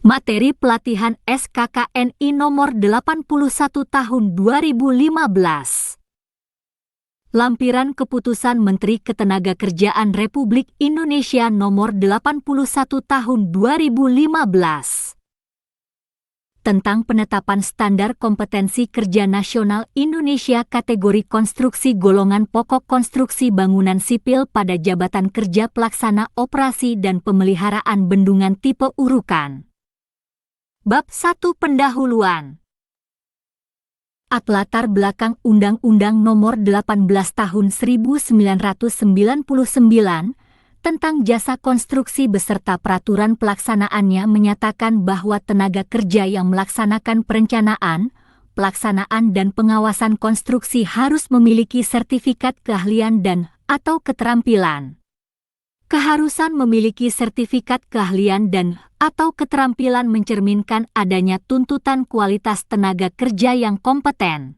Materi pelatihan SKKNI nomor 81 tahun 2015. Lampiran Keputusan Menteri Ketenagakerjaan Republik Indonesia nomor 81 tahun 2015. Tentang penetapan standar kompetensi kerja nasional Indonesia kategori konstruksi golongan pokok konstruksi bangunan sipil pada jabatan kerja pelaksana operasi dan pemeliharaan bendungan tipe urukan. Bab 1 Pendahuluan. Latar belakang Undang-Undang Nomor 18 Tahun 1999 tentang jasa konstruksi beserta peraturan pelaksanaannya menyatakan bahwa tenaga kerja yang melaksanakan perencanaan, pelaksanaan dan pengawasan konstruksi harus memiliki sertifikat keahlian dan/atau keterampilan. Keharusan memiliki sertifikat keahlian dan/atau keterampilan mencerminkan adanya tuntutan kualitas tenaga kerja yang kompeten.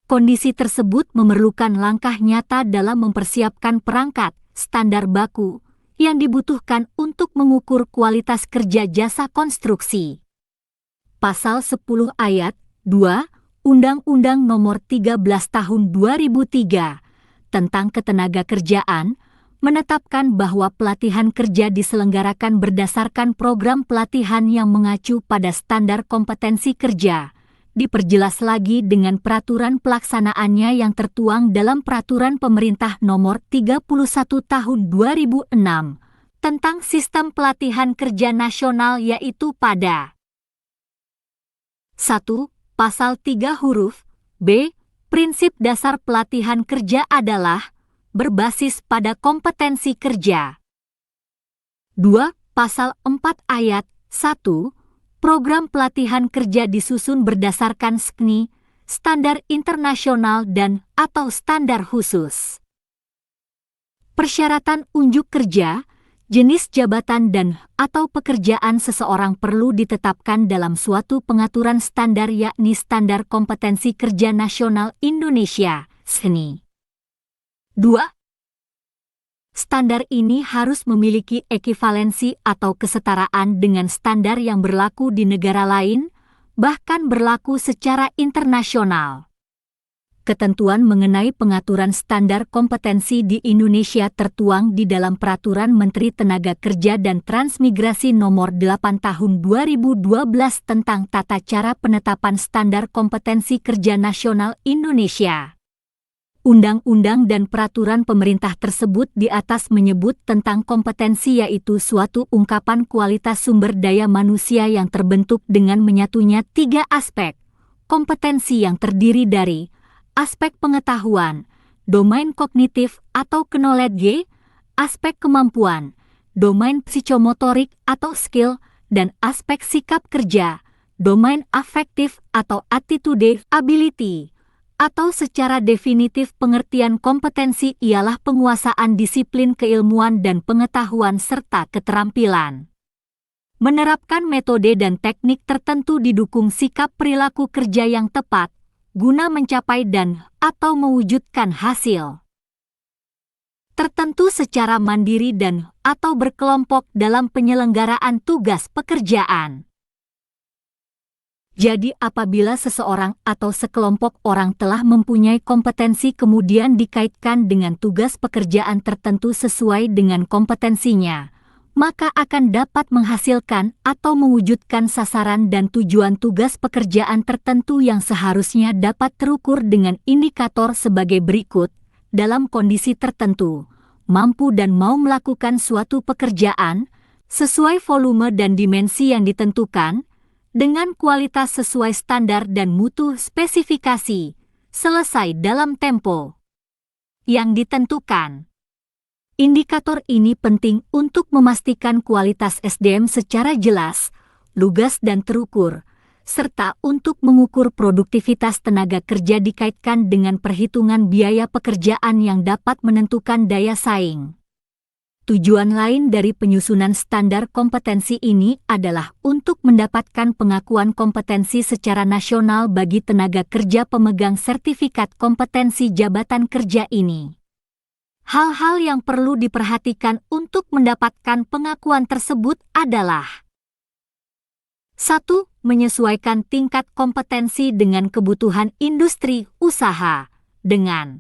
Kondisi tersebut memerlukan langkah nyata dalam mempersiapkan perangkat, standar baku, yang dibutuhkan untuk mengukur kualitas kerja jasa konstruksi. Pasal 10 ayat 2 Undang-Undang Nomor 13 Tahun 2003 tentang Ketenagakerjaan menetapkan bahwa pelatihan kerja diselenggarakan berdasarkan program pelatihan yang mengacu pada standar kompetensi kerja. Diperjelas lagi dengan peraturan pelaksanaannya yang tertuang dalam Peraturan Pemerintah Nomor 31 Tahun 2006 tentang Sistem Pelatihan Kerja Nasional, yaitu pada 1. Pasal 3 huruf B. Prinsip dasar pelatihan kerja adalah berbasis pada kompetensi kerja. 2. Pasal 4 ayat 1. Program pelatihan kerja disusun berdasarkan SKNI, standar internasional dan/atau standar khusus. Persyaratan unjuk kerja, jenis jabatan dan/atau pekerjaan seseorang perlu ditetapkan dalam suatu pengaturan standar, yakni Standar Kompetensi Kerja Nasional Indonesia, SKNI. 2. Standar ini harus memiliki ekivalensi atau kesetaraan dengan standar yang berlaku di negara lain, bahkan berlaku secara internasional. Ketentuan mengenai pengaturan standar kompetensi di Indonesia tertuang di dalam Peraturan Menteri Tenaga Kerja dan Transmigrasi Nomor 8 Tahun 2012 tentang tata cara penetapan standar kompetensi kerja nasional Indonesia. Undang-undang dan peraturan pemerintah tersebut di atas menyebut tentang kompetensi, yaitu suatu ungkapan kualitas sumber daya manusia yang terbentuk dengan menyatunya 3 aspek. Kompetensi yang terdiri dari aspek pengetahuan, domain kognitif atau knowledge, aspek kemampuan, domain psikomotorik atau skill, dan aspek sikap kerja, domain afektif atau attitude ability. Atau secara definitif pengertian kompetensi ialah penguasaan disiplin keilmuan dan pengetahuan serta keterampilan. Menerapkan metode dan teknik tertentu didukung sikap perilaku kerja yang tepat, guna mencapai dan/atau mewujudkan hasil tertentu secara mandiri dan/atau berkelompok dalam penyelenggaraan tugas pekerjaan. Jadi apabila seseorang atau sekelompok orang telah mempunyai kompetensi kemudian dikaitkan dengan tugas pekerjaan tertentu sesuai dengan kompetensinya, maka akan dapat menghasilkan atau mewujudkan sasaran dan tujuan tugas pekerjaan tertentu yang seharusnya dapat terukur dengan indikator sebagai berikut. Dalam kondisi tertentu, mampu dan mau melakukan suatu pekerjaan sesuai volume dan dimensi yang ditentukan, dengan kualitas sesuai standar dan mutu spesifikasi, selesai dalam tempo yang ditentukan. Indikator ini penting untuk memastikan kualitas SDM secara jelas, lugas dan terukur, serta untuk mengukur produktivitas tenaga kerja dikaitkan dengan perhitungan biaya pekerjaan yang dapat menentukan daya saing. Tujuan lain dari penyusunan standar kompetensi ini adalah untuk mendapatkan pengakuan kompetensi secara nasional bagi tenaga kerja pemegang sertifikat kompetensi jabatan kerja ini. Hal-hal yang perlu diperhatikan untuk mendapatkan pengakuan tersebut adalah 1. Menyesuaikan tingkat kompetensi dengan kebutuhan industri usaha dengan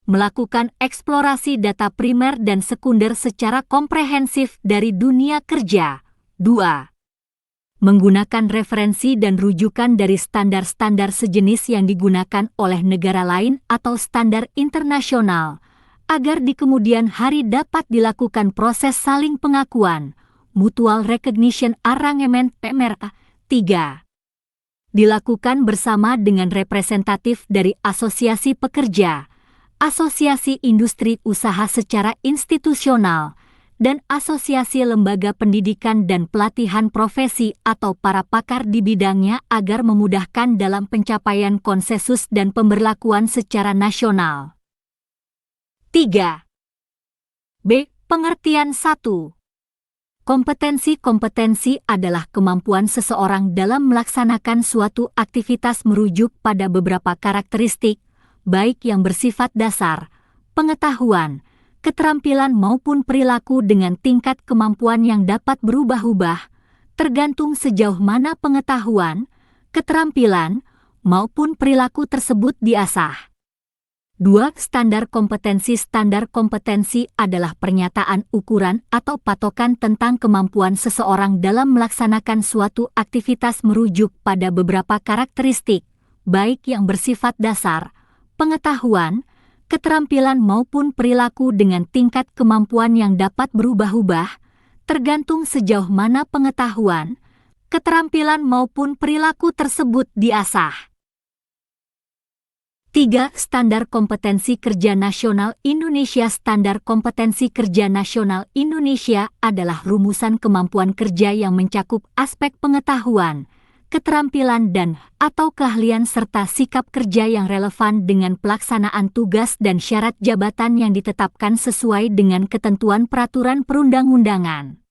melakukan eksplorasi data primer dan sekunder secara komprehensif dari dunia kerja. 2. Menggunakan referensi dan rujukan dari standar-standar sejenis yang digunakan oleh negara lain atau standar internasional, agar di kemudian hari dapat dilakukan proses saling pengakuan, mutual recognition arrangement (MRA). 3. Dilakukan bersama dengan representatif dari asosiasi pekerja, asosiasi industri usaha secara institusional, dan asosiasi lembaga pendidikan dan pelatihan profesi atau para pakar di bidangnya agar memudahkan dalam pencapaian konsensus dan pemberlakuan secara nasional. 3. B. Pengertian 1. Kompetensi adalah kemampuan seseorang dalam melaksanakan suatu aktivitas merujuk pada beberapa karakteristik, baik yang bersifat dasar, pengetahuan, keterampilan maupun perilaku dengan tingkat kemampuan yang dapat berubah-ubah, tergantung sejauh mana pengetahuan, keterampilan, maupun perilaku tersebut diasah. 2. Standar kompetensi adalah pernyataan ukuran atau patokan tentang kemampuan seseorang dalam melaksanakan suatu aktivitas merujuk pada beberapa karakteristik, baik yang bersifat dasar, pengetahuan, keterampilan maupun perilaku dengan tingkat kemampuan yang dapat berubah-ubah, tergantung sejauh mana pengetahuan, keterampilan maupun perilaku tersebut diasah. 3. Standar Kompetensi Kerja Nasional Indonesia. Standar Kompetensi Kerja Nasional Indonesia adalah rumusan kemampuan kerja yang mencakup aspek pengetahuan, keterampilan dan/atau keahlian serta sikap kerja yang relevan dengan pelaksanaan tugas dan syarat jabatan yang ditetapkan sesuai dengan ketentuan peraturan perundang-undangan.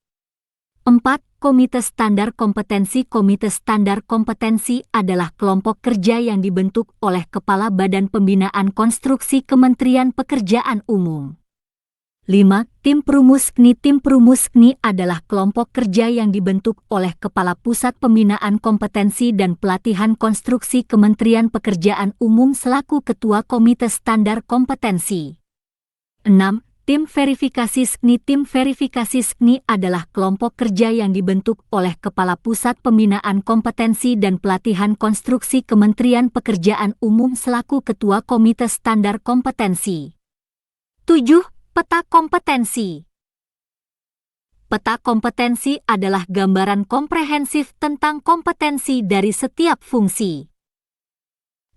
4. Komite Standar Kompetensi. Komite Standar Kompetensi adalah kelompok kerja yang dibentuk oleh Kepala Badan Pembinaan Konstruksi Kementerian Pekerjaan Umum. 5. Tim Perumus KNI. Tim Perumus KNI adalah kelompok kerja yang dibentuk oleh Kepala Pusat Pembinaan Kompetensi dan Pelatihan Konstruksi Kementerian Pekerjaan Umum selaku Ketua Komite Standar Kompetensi. 6. Tim Verifikasi SKNI. Tim Verifikasi SKNI adalah kelompok kerja yang dibentuk oleh Kepala Pusat Pembinaan Kompetensi dan Pelatihan Konstruksi Kementerian Pekerjaan Umum selaku Ketua Komite Standar Kompetensi. 7. Peta kompetensi. Peta kompetensi adalah gambaran komprehensif tentang kompetensi dari setiap fungsi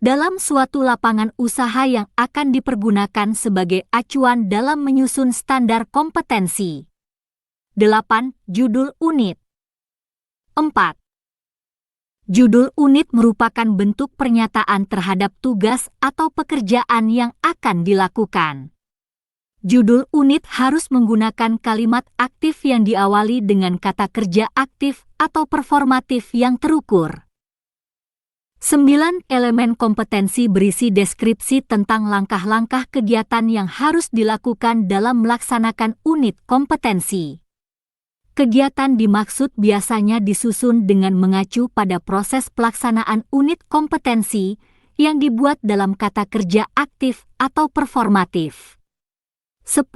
dalam suatu lapangan usaha yang akan dipergunakan sebagai acuan dalam menyusun standar kompetensi. 8. Judul unit. 4. Judul unit merupakan bentuk pernyataan terhadap tugas atau pekerjaan yang akan dilakukan. Judul unit harus menggunakan kalimat aktif yang diawali dengan kata kerja aktif atau performatif yang terukur. 9. Elemen kompetensi berisi deskripsi tentang langkah-langkah kegiatan yang harus dilakukan dalam melaksanakan unit kompetensi. Kegiatan dimaksud biasanya disusun dengan mengacu pada proses pelaksanaan unit kompetensi yang dibuat dalam kata kerja aktif atau performatif. 10.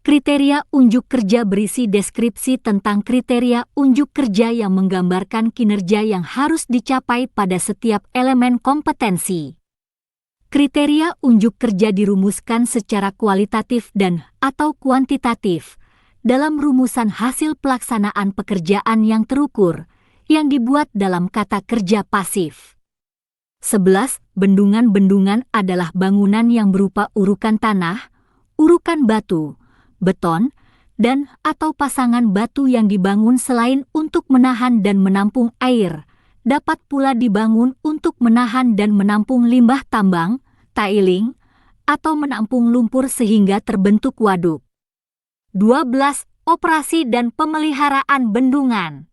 Kriteria unjuk kerja berisi deskripsi tentang kriteria unjuk kerja yang menggambarkan kinerja yang harus dicapai pada setiap elemen kompetensi. Kriteria unjuk kerja dirumuskan secara kualitatif dan/atau kuantitatif dalam rumusan hasil pelaksanaan pekerjaan yang terukur yang dibuat dalam kata kerja pasif. 11. Bendungan-bendungan adalah bangunan yang berupa urukan tanah, urukan batu, beton, dan/atau pasangan batu yang dibangun selain untuk menahan dan menampung air, dapat pula dibangun untuk menahan dan menampung limbah tambang, tiling, atau menampung lumpur sehingga terbentuk waduk. 12. Operasi dan pemeliharaan bendungan.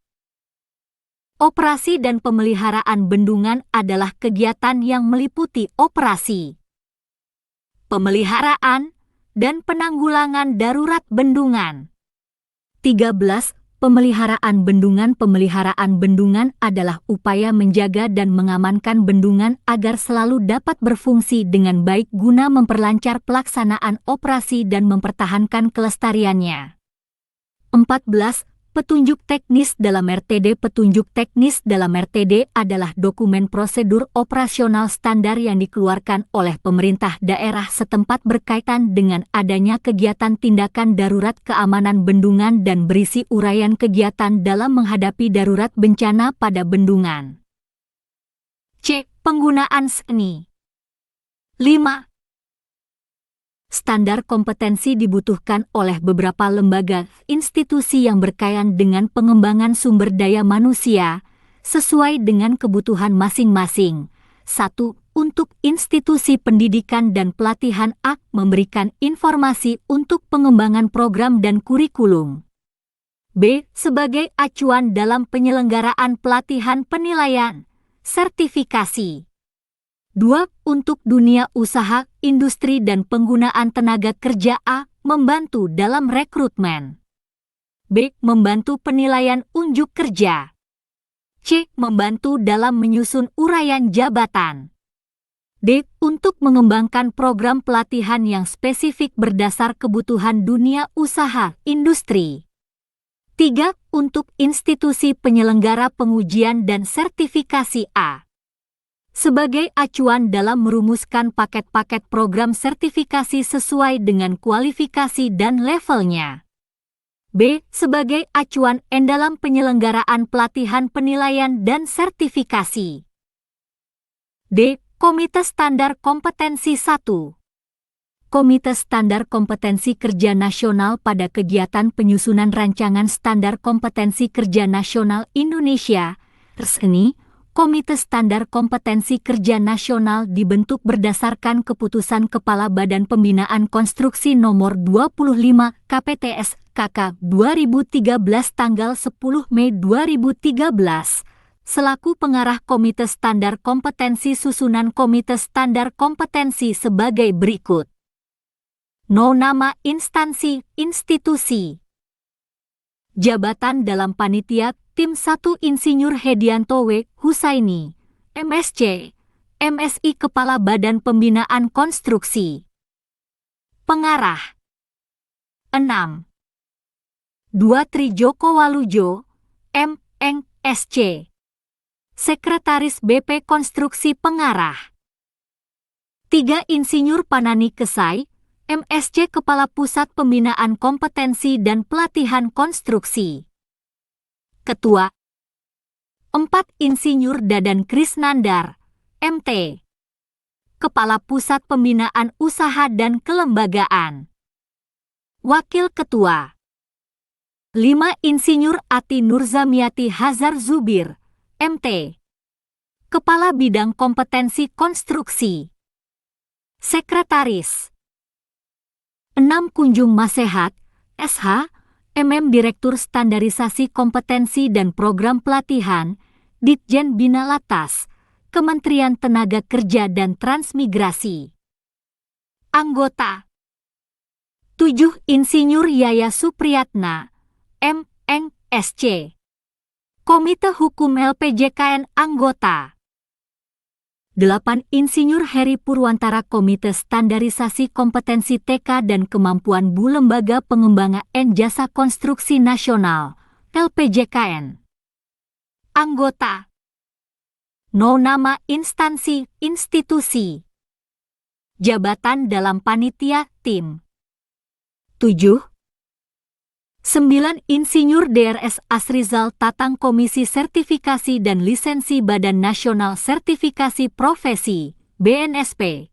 Operasi dan pemeliharaan bendungan adalah kegiatan yang meliputi operasi, pemeliharaan, dan penanggulangan darurat bendungan. 13. Pemeliharaan bendungan. Pemeliharaan bendungan adalah upaya menjaga dan mengamankan bendungan agar selalu dapat berfungsi dengan baik guna memperlancar pelaksanaan operasi dan mempertahankan kelestariannya. 14. Petunjuk teknis dalam RTD. Petunjuk teknis dalam RTD adalah dokumen prosedur operasional standar yang dikeluarkan oleh pemerintah daerah setempat berkaitan dengan adanya kegiatan tindakan darurat keamanan bendungan dan berisi uraian kegiatan dalam menghadapi darurat bencana pada bendungan. C. Penggunaan SNI. 5. Standar kompetensi dibutuhkan oleh beberapa lembaga institusi yang berkaitan dengan pengembangan sumber daya manusia sesuai dengan kebutuhan masing-masing. 1. Untuk institusi pendidikan dan pelatihan A. Memberikan informasi untuk pengembangan program dan kurikulum. B. Sebagai acuan dalam penyelenggaraan pelatihan penilaian, sertifikasi. 2. Untuk dunia usaha, industri dan penggunaan tenaga kerja A. Membantu dalam rekrutmen. B. Membantu penilaian unjuk kerja. C. Membantu dalam menyusun uraian jabatan. D. Untuk mengembangkan program pelatihan yang spesifik berdasar kebutuhan dunia usaha, industri. 3. Untuk institusi penyelenggara pengujian dan sertifikasi A. Sebagai acuan dalam merumuskan paket-paket program sertifikasi sesuai dengan kualifikasi dan levelnya. B. Sebagai acuan dalam penyelenggaraan pelatihan penilaian dan sertifikasi. D. Komite Standar Kompetensi 1. Komite Standar Kompetensi Kerja Nasional pada kegiatan penyusunan Rancangan Standar Kompetensi Kerja Nasional Indonesia, RSNI. Komite Standar Kompetensi Kerja Nasional dibentuk berdasarkan keputusan Kepala Badan Pembinaan Konstruksi Nomor 25 KPTS KK 2013 tanggal 10 Mei 2013 selaku pengarah Komite Standar Kompetensi. Susunan Komite Standar Kompetensi sebagai berikut. Nama instansi, institusi. Jabatan dalam panitia Tim 1 Insinyur Hedianto W. Husaini, MSc, MSI Kepala Badan Pembinaan Konstruksi. Pengarah 6. 2 Tri Joko Walujo, M.Eng, SC. Sekretaris BP Konstruksi Pengarah. 3 Insinyur Panani Kesai, MSc Kepala Pusat Pembinaan Kompetensi dan Pelatihan Konstruksi. Ketua. 4 Insinyur Dadan Krisnandar, MT. Kepala Pusat Pembinaan Usaha dan Kelembagaan. Wakil Ketua. 5 Insinyur Ati Nurzamiati Hazar Zubir, MT. Kepala Bidang Kompetensi Konstruksi. Sekretaris. 6 Kunjung Masehat, SH, Direktur Standarisasi Kompetensi dan Program Pelatihan, Ditjen Bina Latas, Kementerian Tenaga Kerja dan Transmigrasi. Anggota. 7 Insinyur Yaya Supriyatna, M.Eng, SC. Komite Hukum LPJKN Anggota. 8 Insinyur Heri Purwantara Komite Standarisasi Kompetensi TK dan Kemampuan Bu Lembaga Pengembangan Jasa Konstruksi Nasional, LPJKN. Anggota. Nama instansi, institusi. Jabatan dalam panitia, tim. 7. 9 Insinyur DRS Asrizal Tatang Komisi Sertifikasi dan Lisensi Badan Nasional Sertifikasi Profesi, BNSP.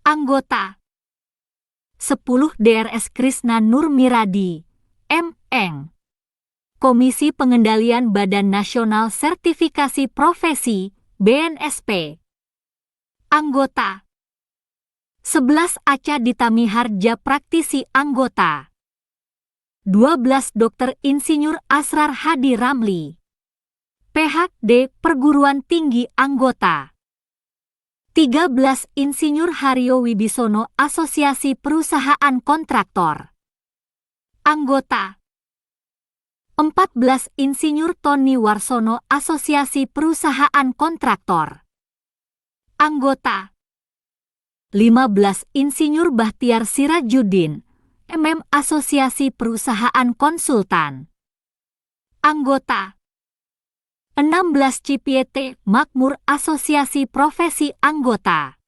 Anggota. 10 DRS Krisna Nur Miradi, M.Eng. Komisi Pengendalian Badan Nasional Sertifikasi Profesi, BNSP. Anggota. 11 Aca Ditamihardja Praktisi Anggota. 12 Dr. Insinyur Asrar Hadi Ramli, PhD Perguruan Tinggi Anggota. 13 Insinyur Haryo Wibisono Asosiasi Perusahaan Kontraktor. Anggota. 14. Insinyur Tony Warsono, Asosiasi Perusahaan Kontraktor. Anggota. 15. Insinyur Bahtiar Sirajuddin, Asosiasi Perusahaan Konsultan. Anggota. 16. Cipiete Makmur, Asosiasi Profesi Anggota.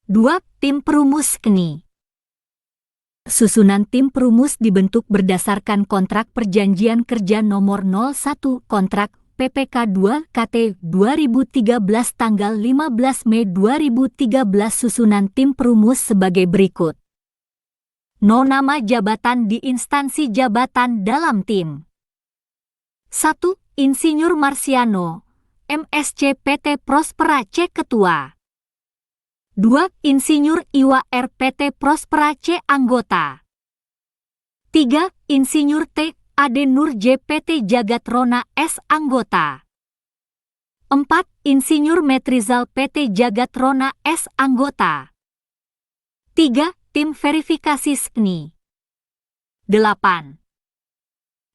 2. Tim Perumus KNI. Susunan tim perumus dibentuk berdasarkan kontrak perjanjian kerja nomor 01 kontrak PPK 2 KT 2013 tanggal 15 Mei 2013. Susunan tim perumus sebagai berikut. Nama jabatan di instansi jabatan dalam tim. 1. Insinyur Marsiano, MSc PT Prospera C Ketua. 2. Insinyur Iwa RPT Prospera C Anggota. 3. Insinyur T. Ade Nur JPT Jagatrona S Anggota. 4. Insinyur Metrizal PT Jagatrona S Anggota. 3. Tim Verifikasi SKNI. 8.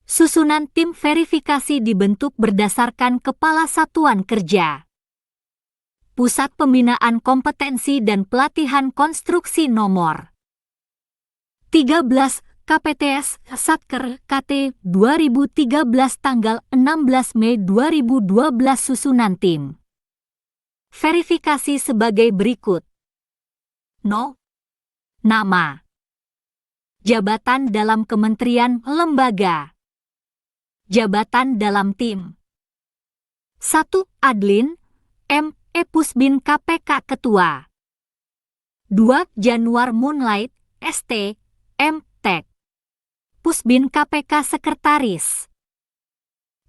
Susunan tim verifikasi dibentuk berdasarkan Kepala Satuan Kerja, Pusat Pembinaan Kompetensi dan Pelatihan Konstruksi nomor 13 KPTS Satker KT 2013 tanggal 16 Mei 2012. Susunan tim verifikasi sebagai berikut. Nama. Jabatan dalam kementerian lembaga. Jabatan dalam tim. 1. Adlin M. Pusbin KPK Ketua. 2. Januar Moonlight ST M. Tek Pusbin KPK Sekretaris.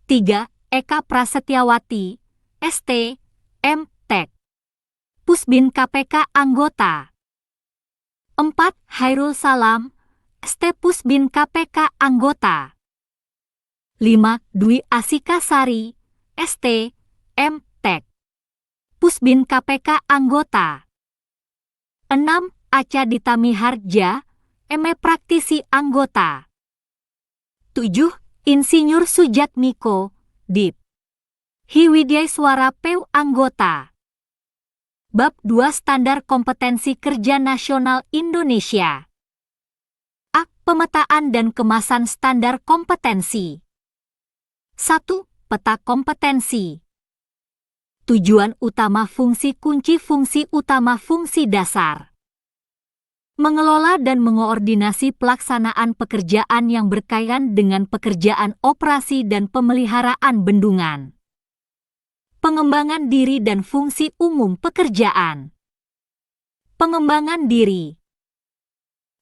3. Eka Prasetyawati ST M. Tek Pusbin KPK Anggota. 4. Hairul Salam ST Pusbin KPK Anggota. 5. Dwi Asika Sari ST M. Tek Pusbin KPK Anggota. 6. Aca Ditami Harja, Praktisi Anggota. 7. Insinyur Sujatmiko, Dip. Hiwidiaiswara PU Anggota. Bab 2 Standar Kompetensi Kerja Nasional Indonesia. A. Pemetaan dan kemasan standar kompetensi. 1. Peta kompetensi. Tujuan utama fungsi kunci fungsi utama fungsi dasar. Mengelola dan mengoordinasi pelaksanaan pekerjaan yang berkaitan dengan pekerjaan operasi dan pemeliharaan bendungan. Pengembangan diri dan fungsi umum pekerjaan. Pengembangan diri.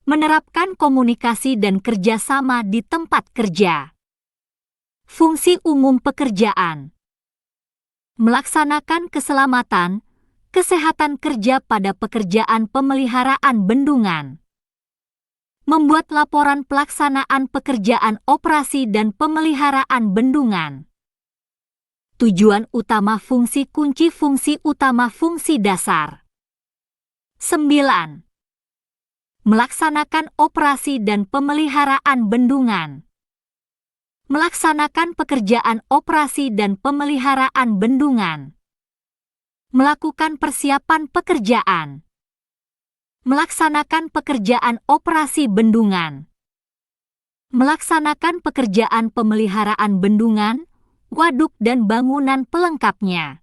Menerapkan komunikasi dan kerjasama di tempat kerja. Fungsi umum pekerjaan. Melaksanakan keselamatan, kesehatan kerja pada pekerjaan pemeliharaan bendungan. Membuat laporan pelaksanaan pekerjaan operasi dan pemeliharaan bendungan. Tujuan utama fungsi kunci fungsi utama fungsi dasar. 9. Melaksanakan operasi dan pemeliharaan bendungan. Melaksanakan pekerjaan operasi dan pemeliharaan bendungan. Melakukan persiapan pekerjaan. Melaksanakan pekerjaan operasi bendungan. Melaksanakan pekerjaan pemeliharaan bendungan, waduk dan bangunan pelengkapnya.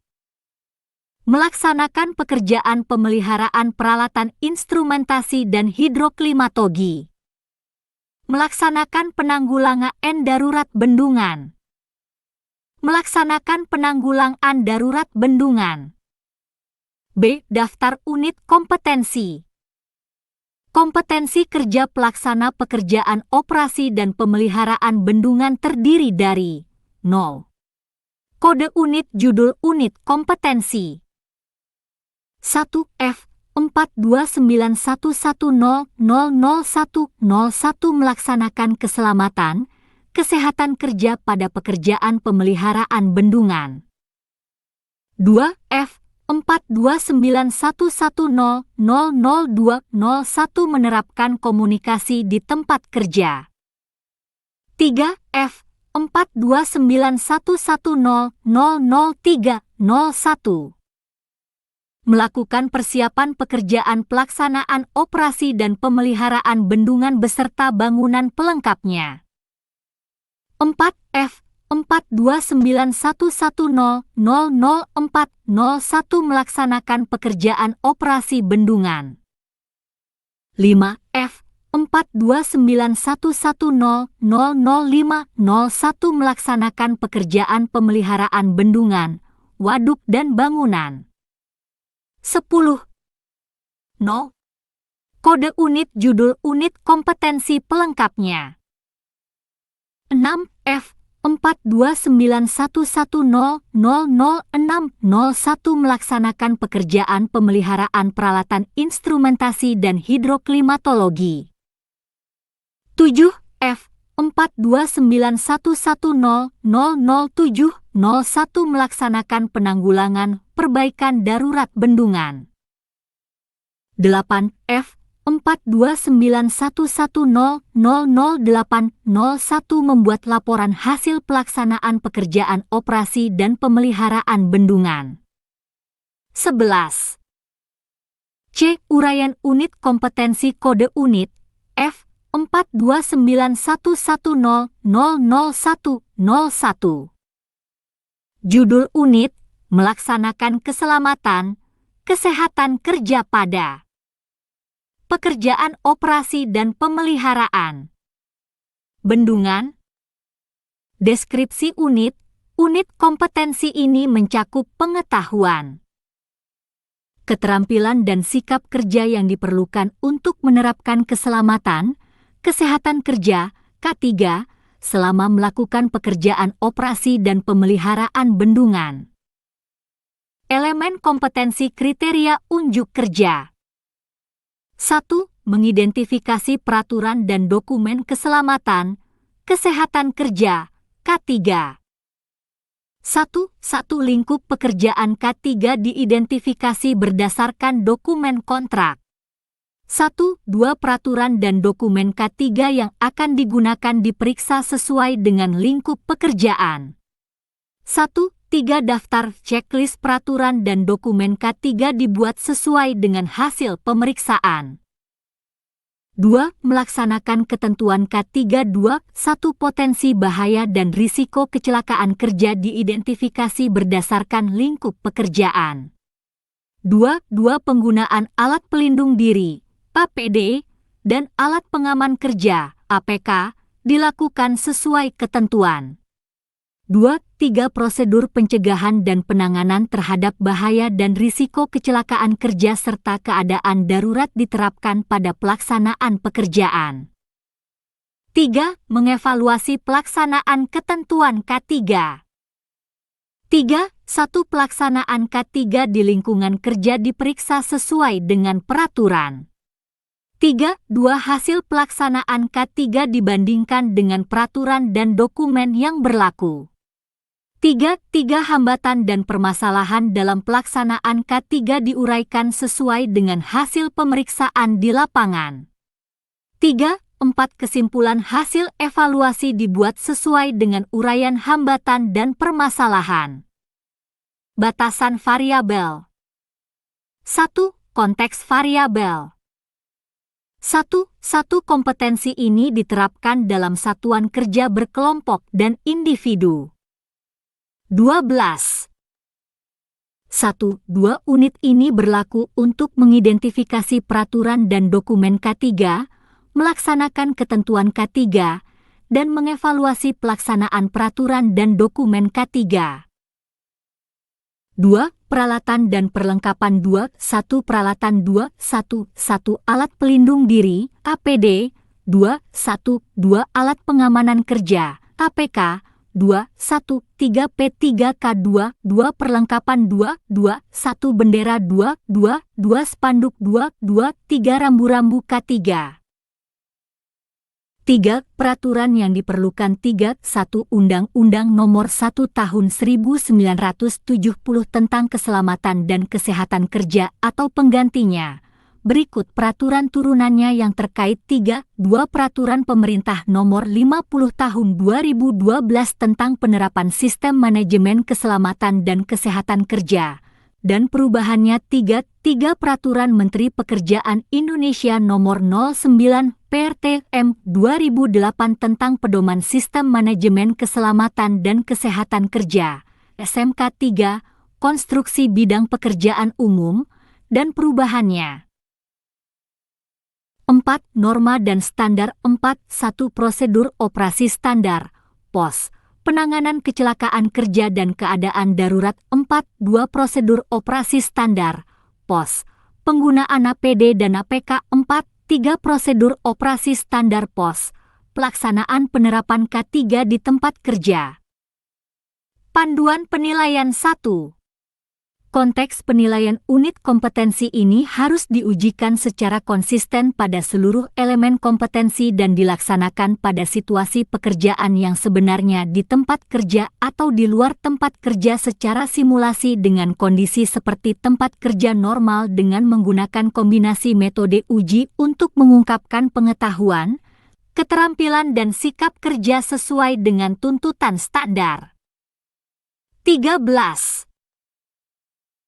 Melaksanakan pekerjaan pemeliharaan peralatan instrumentasi dan hidroklimatologi. Melaksanakan penanggulangan darurat bendungan. Melaksanakan penanggulangan darurat bendungan. B. Daftar unit kompetensi. Kompetensi kerja pelaksana pekerjaan operasi dan pemeliharaan bendungan terdiri dari 0. Kode unit judul unit kompetensi. 1. F. 42911000101 melaksanakan keselamatan, kesehatan kerja pada pekerjaan pemeliharaan bendungan. 2. F. 42911000201 menerapkan komunikasi di tempat kerja. 3. F. F429110003001. Melakukan persiapan pekerjaan pelaksanaan operasi dan pemeliharaan bendungan beserta bangunan pelengkapnya. 4. F429110004001 melaksanakan pekerjaan operasi bendungan. 5. F429110005001 melaksanakan pekerjaan pemeliharaan bendungan, waduk dan bangunan. 10. No. Kode unit judul unit kompetensi pelengkapnya. 6. F429110006001 melaksanakan pekerjaan pemeliharaan peralatan instrumentasi dan hidroklimatologi. 7. F429110007001 melaksanakan penanggulangan perbaikan darurat bendungan. 8. F429110000801 membuat laporan hasil pelaksanaan pekerjaan operasi dan pemeliharaan bendungan. 11. C. Uraian unit kompetensi kode unit F4291100001. Judul unit, melaksanakan keselamatan, kesehatan kerja pada pekerjaan operasi dan pemeliharaan bendungan. Deskripsi unit kompetensi ini mencakup pengetahuan, keterampilan dan sikap kerja yang diperlukan untuk menerapkan keselamatan, kesehatan kerja, K3, selama melakukan pekerjaan operasi dan pemeliharaan bendungan. Elemen kompetensi kriteria unjuk kerja. 1. Mengidentifikasi peraturan dan dokumen keselamatan, kesehatan kerja, K3. 1. Lingkup pekerjaan K3 diidentifikasi berdasarkan dokumen kontrak. 1. 2. Peraturan dan dokumen K3 yang akan digunakan diperiksa sesuai dengan lingkup pekerjaan. 1. 3. Daftar checklist peraturan dan dokumen K3 dibuat sesuai dengan hasil pemeriksaan. 2. Melaksanakan ketentuan K3. 2. 1. Potensi bahaya dan risiko kecelakaan kerja diidentifikasi berdasarkan lingkup pekerjaan. 2. Penggunaan alat pelindung diri, APD, dan alat pengaman kerja, APK, dilakukan sesuai ketentuan. 2. 3. Prosedur pencegahan dan penanganan terhadap bahaya dan risiko kecelakaan kerja serta keadaan darurat diterapkan pada pelaksanaan pekerjaan. 3. Mengevaluasi pelaksanaan ketentuan K3. 3. 1. Pelaksanaan K3 di lingkungan kerja diperiksa sesuai dengan peraturan. 3. 2. Hasil pelaksanaan K3 dibandingkan dengan peraturan dan dokumen yang berlaku. 3. Hambatan dan permasalahan dalam pelaksanaan K3 diuraikan sesuai dengan hasil pemeriksaan di lapangan. 3. 4. Kesimpulan hasil evaluasi dibuat sesuai dengan uraian hambatan dan permasalahan. Batasan variabel. 1. Konteks variabel. 1. Kompetensi ini diterapkan dalam satuan kerja berkelompok dan individu. 12. 1. 2 unit ini berlaku untuk mengidentifikasi peraturan dan dokumen K3, melaksanakan ketentuan K3, dan mengevaluasi pelaksanaan peraturan dan dokumen K3. 2. Peralatan dan perlengkapan 2. 1. Peralatan 2. 1. Alat pelindung diri, APD. 2. 2 Alat pengamanan kerja, APK. 2. 3 P3K2. 2 Perlengkapan 2. 1 Bendera 2. 2 Spanduk 2. 3 Rambu-rambu K3. 3. Peraturan yang diperlukan 3. 1. Undang-Undang Nomor 1 Tahun 1970 tentang Keselamatan dan Kesehatan Kerja atau penggantinya, Berikut peraturan turunannya yang terkait 3. 2 Peraturan Pemerintah Nomor 50 Tahun 2012 tentang penerapan sistem manajemen keselamatan dan kesehatan kerja, dan perubahannya 3. 3 Peraturan Menteri Pekerjaan Indonesia Nomor 09 PRTM 2008 tentang pedoman sistem manajemen keselamatan dan kesehatan kerja, SMK 3, konstruksi bidang pekerjaan umum, dan perubahannya. 4. Norma dan Standar 4. 1. Prosedur Operasi Standar, POS, Penanganan Kecelakaan Kerja dan Keadaan Darurat 4. 2. Prosedur Operasi Standar, POS, Penggunaan APD dan APK 4. 3. Prosedur Operasi Standar POS, Pelaksanaan Penerapan K3 di Tempat Kerja. Panduan Penilaian 1. Konteks penilaian unit kompetensi ini harus diujikan secara konsisten pada seluruh elemen kompetensi dan dilaksanakan pada situasi pekerjaan yang sebenarnya di tempat kerja atau di luar tempat kerja secara simulasi dengan kondisi seperti tempat kerja normal dengan menggunakan kombinasi metode uji untuk mengungkapkan pengetahuan, keterampilan dan sikap kerja sesuai dengan tuntutan standar. 13.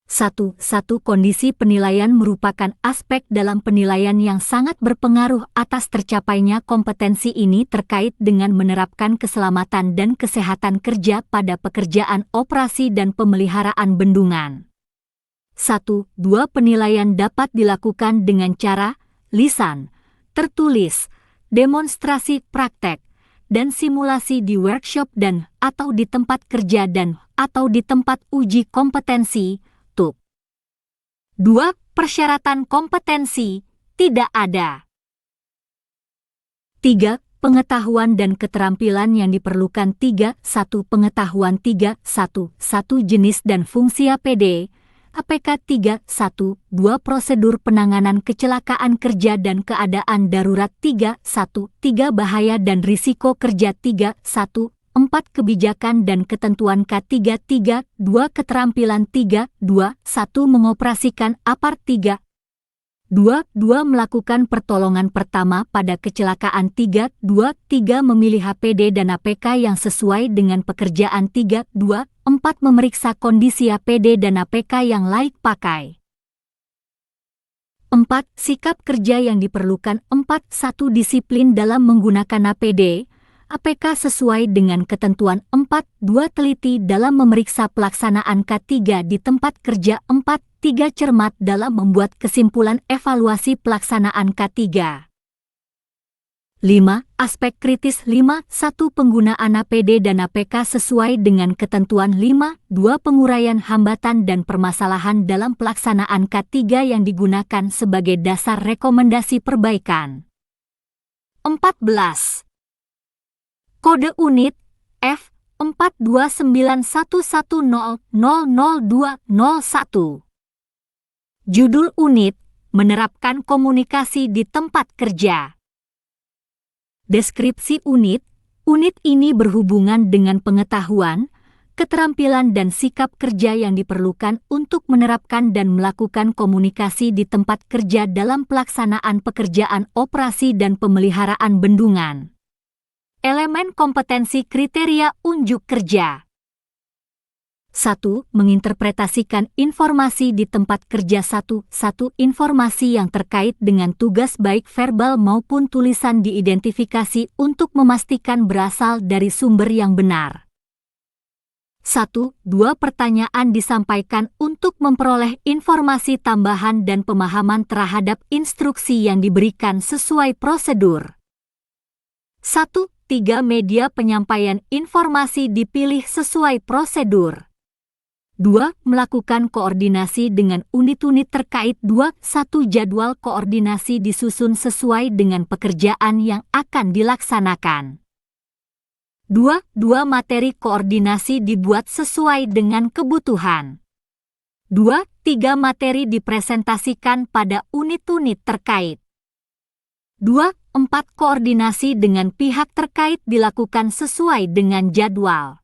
1. Kondisi penilaian merupakan aspek dalam penilaian yang sangat berpengaruh atas tercapainya kompetensi ini terkait dengan menerapkan keselamatan dan kesehatan kerja pada pekerjaan operasi dan pemeliharaan bendungan. 1. 2. Penilaian dapat dilakukan dengan cara lisan, tertulis, demonstrasi praktek, dan simulasi di workshop dan atau di tempat kerja dan atau di tempat uji kompetensi. 2. Persyaratan kompetensi tidak ada. 3. Pengetahuan dan keterampilan yang diperlukan 3. 1. Pengetahuan 3. 1. Jenis dan fungsi APD, APK 3. 1. 2. Prosedur penanganan kecelakaan kerja dan keadaan darurat 3. 1. 3. Bahaya dan risiko kerja 3. 1. 4. Kebijakan dan ketentuan K3 3. 2. Keterampilan 3. 2. 1. Mengoperasikan APAR 3. 2. Melakukan pertolongan pertama pada kecelakaan 3. 2. Memilih APD dan APK yang sesuai dengan pekerjaan 3. 2. 4. Memeriksa kondisi APD dan APK yang layak pakai. 4. Sikap kerja yang diperlukan 4. 1. Disiplin dalam menggunakan APD, APK sesuai dengan ketentuan 4. 2. Teliti dalam memeriksa pelaksanaan K3 di tempat kerja 4. 3. Cermat dalam membuat kesimpulan evaluasi pelaksanaan K3. 5. Aspek kritis 5. 1. Penggunaan APD dan APK sesuai dengan ketentuan 5. 2. Penguraian hambatan dan permasalahan dalam pelaksanaan K3 yang digunakan sebagai dasar rekomendasi perbaikan. 14. Kode unit F 42911000201. Judul unit menerapkan komunikasi di tempat kerja. Deskripsi unit ini berhubungan dengan pengetahuan, keterampilan dan sikap kerja yang diperlukan untuk menerapkan dan melakukan komunikasi di tempat kerja dalam pelaksanaan pekerjaan operasi dan pemeliharaan bendungan. Elemen kompetensi kriteria unjuk kerja. 1. Menginterpretasikan informasi di tempat kerja 1. Informasi yang terkait dengan tugas baik verbal maupun tulisan diidentifikasi untuk memastikan berasal dari sumber yang benar. 1. 2. Pertanyaan disampaikan untuk memperoleh informasi tambahan dan pemahaman terhadap instruksi yang diberikan sesuai prosedur. 1. 3. Media penyampaian informasi dipilih sesuai prosedur. 2. Melakukan koordinasi dengan unit-unit terkait 2. 1. Jadwal koordinasi disusun sesuai dengan pekerjaan yang akan dilaksanakan. 2. Materi koordinasi dibuat sesuai dengan kebutuhan. 2. 3. Materi dipresentasikan pada unit-unit terkait. 2. 4. Koordinasi dengan pihak terkait dilakukan sesuai dengan jadwal.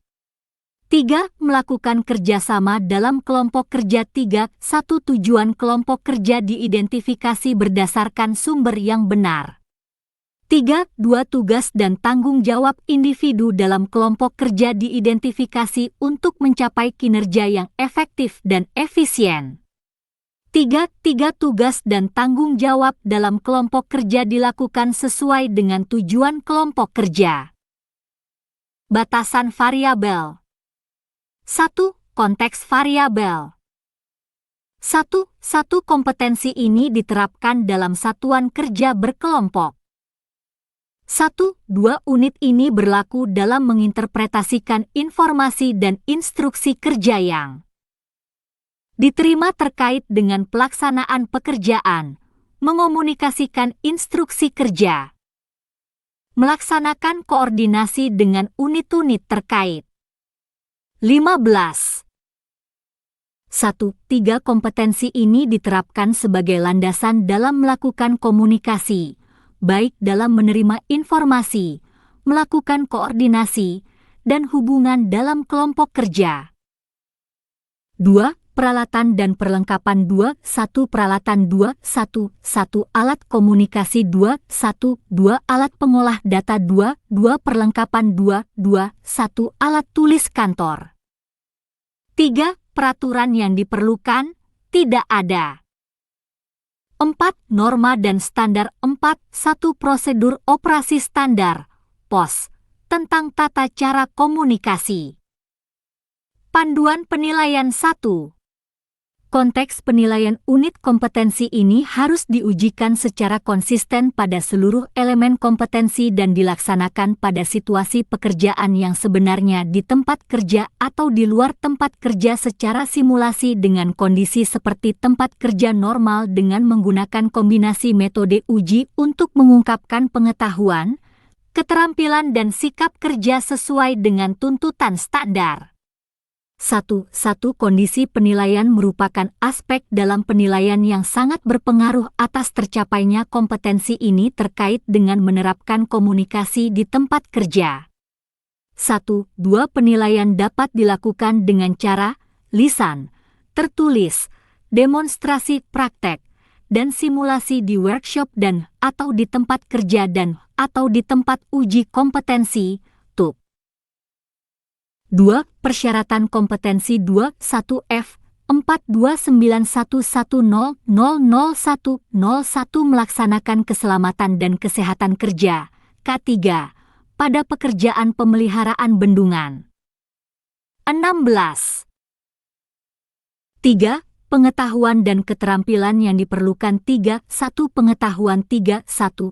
3. Melakukan kerjasama dalam kelompok kerja. 3. Tujuan kelompok kerja diidentifikasi berdasarkan sumber yang benar. 3. Tugas dan tanggung jawab individu dalam kelompok kerja diidentifikasi untuk mencapai kinerja yang efektif dan efisien. 3. Tugas dan tanggung jawab dalam kelompok kerja dilakukan sesuai dengan tujuan kelompok kerja. Batasan variabel. 1. Konteks variabel. 1. Kompetensi ini diterapkan dalam satuan kerja berkelompok. 1. Unit ini berlaku dalam menginterpretasikan informasi dan instruksi kerja yang diterima terkait dengan pelaksanaan pekerjaan, mengomunikasikan instruksi kerja, melaksanakan koordinasi dengan unit-unit terkait. 15. 1. Kompetensi ini diterapkan sebagai landasan dalam melakukan komunikasi, baik dalam menerima informasi, melakukan koordinasi, dan hubungan dalam kelompok kerja. 2. Peralatan dan perlengkapan. 2. Peralatan. 2. Alat komunikasi. 2. Alat pengolah data. 2. Perlengkapan. 2. Alat tulis kantor. 3. Peraturan yang diperlukan, tidak ada. 4. Norma dan standar. 4. Prosedur operasi standar, POS, tentang tata cara komunikasi. Panduan penilaian. 1. Konteks penilaian unit kompetensi ini harus diujikan secara konsisten pada seluruh elemen kompetensi dan dilaksanakan pada situasi pekerjaan yang sebenarnya di tempat kerja atau di luar tempat kerja secara simulasi dengan kondisi seperti tempat kerja normal dengan menggunakan kombinasi metode uji untuk mengungkapkan pengetahuan, keterampilan dan sikap kerja sesuai dengan tuntutan standar. 1. Kondisi penilaian merupakan aspek dalam penilaian yang sangat berpengaruh atas tercapainya kompetensi ini terkait dengan menerapkan komunikasi di tempat kerja. 1. Penilaian dapat dilakukan dengan cara lisan, tertulis, demonstrasi praktek, dan simulasi di workshop dan atau di tempat kerja dan atau di tempat uji kompetensi, TUP. 2. Persyaratan kompetensi. 2. 1F 42911000101 melaksanakan keselamatan dan kesehatan kerja, K3, pada pekerjaan pemeliharaan bendungan. 16. 3. Pengetahuan dan keterampilan yang diperlukan. 3. 1. Pengetahuan. 3. 1.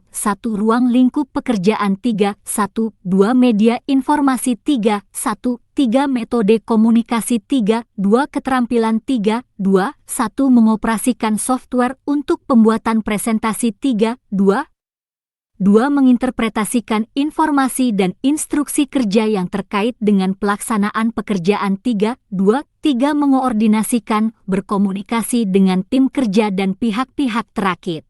Ruang lingkup pekerjaan. 3. 1. Media informasi. 3. 1. Metode komunikasi. 3. Keterampilan. 3. 1. Mengoperasikan software untuk pembuatan presentasi. 3. Menginterpretasikan informasi dan instruksi kerja yang terkait dengan pelaksanaan pekerjaan. 3. Mengoordinasikan, berkomunikasi dengan tim kerja dan pihak-pihak terkait.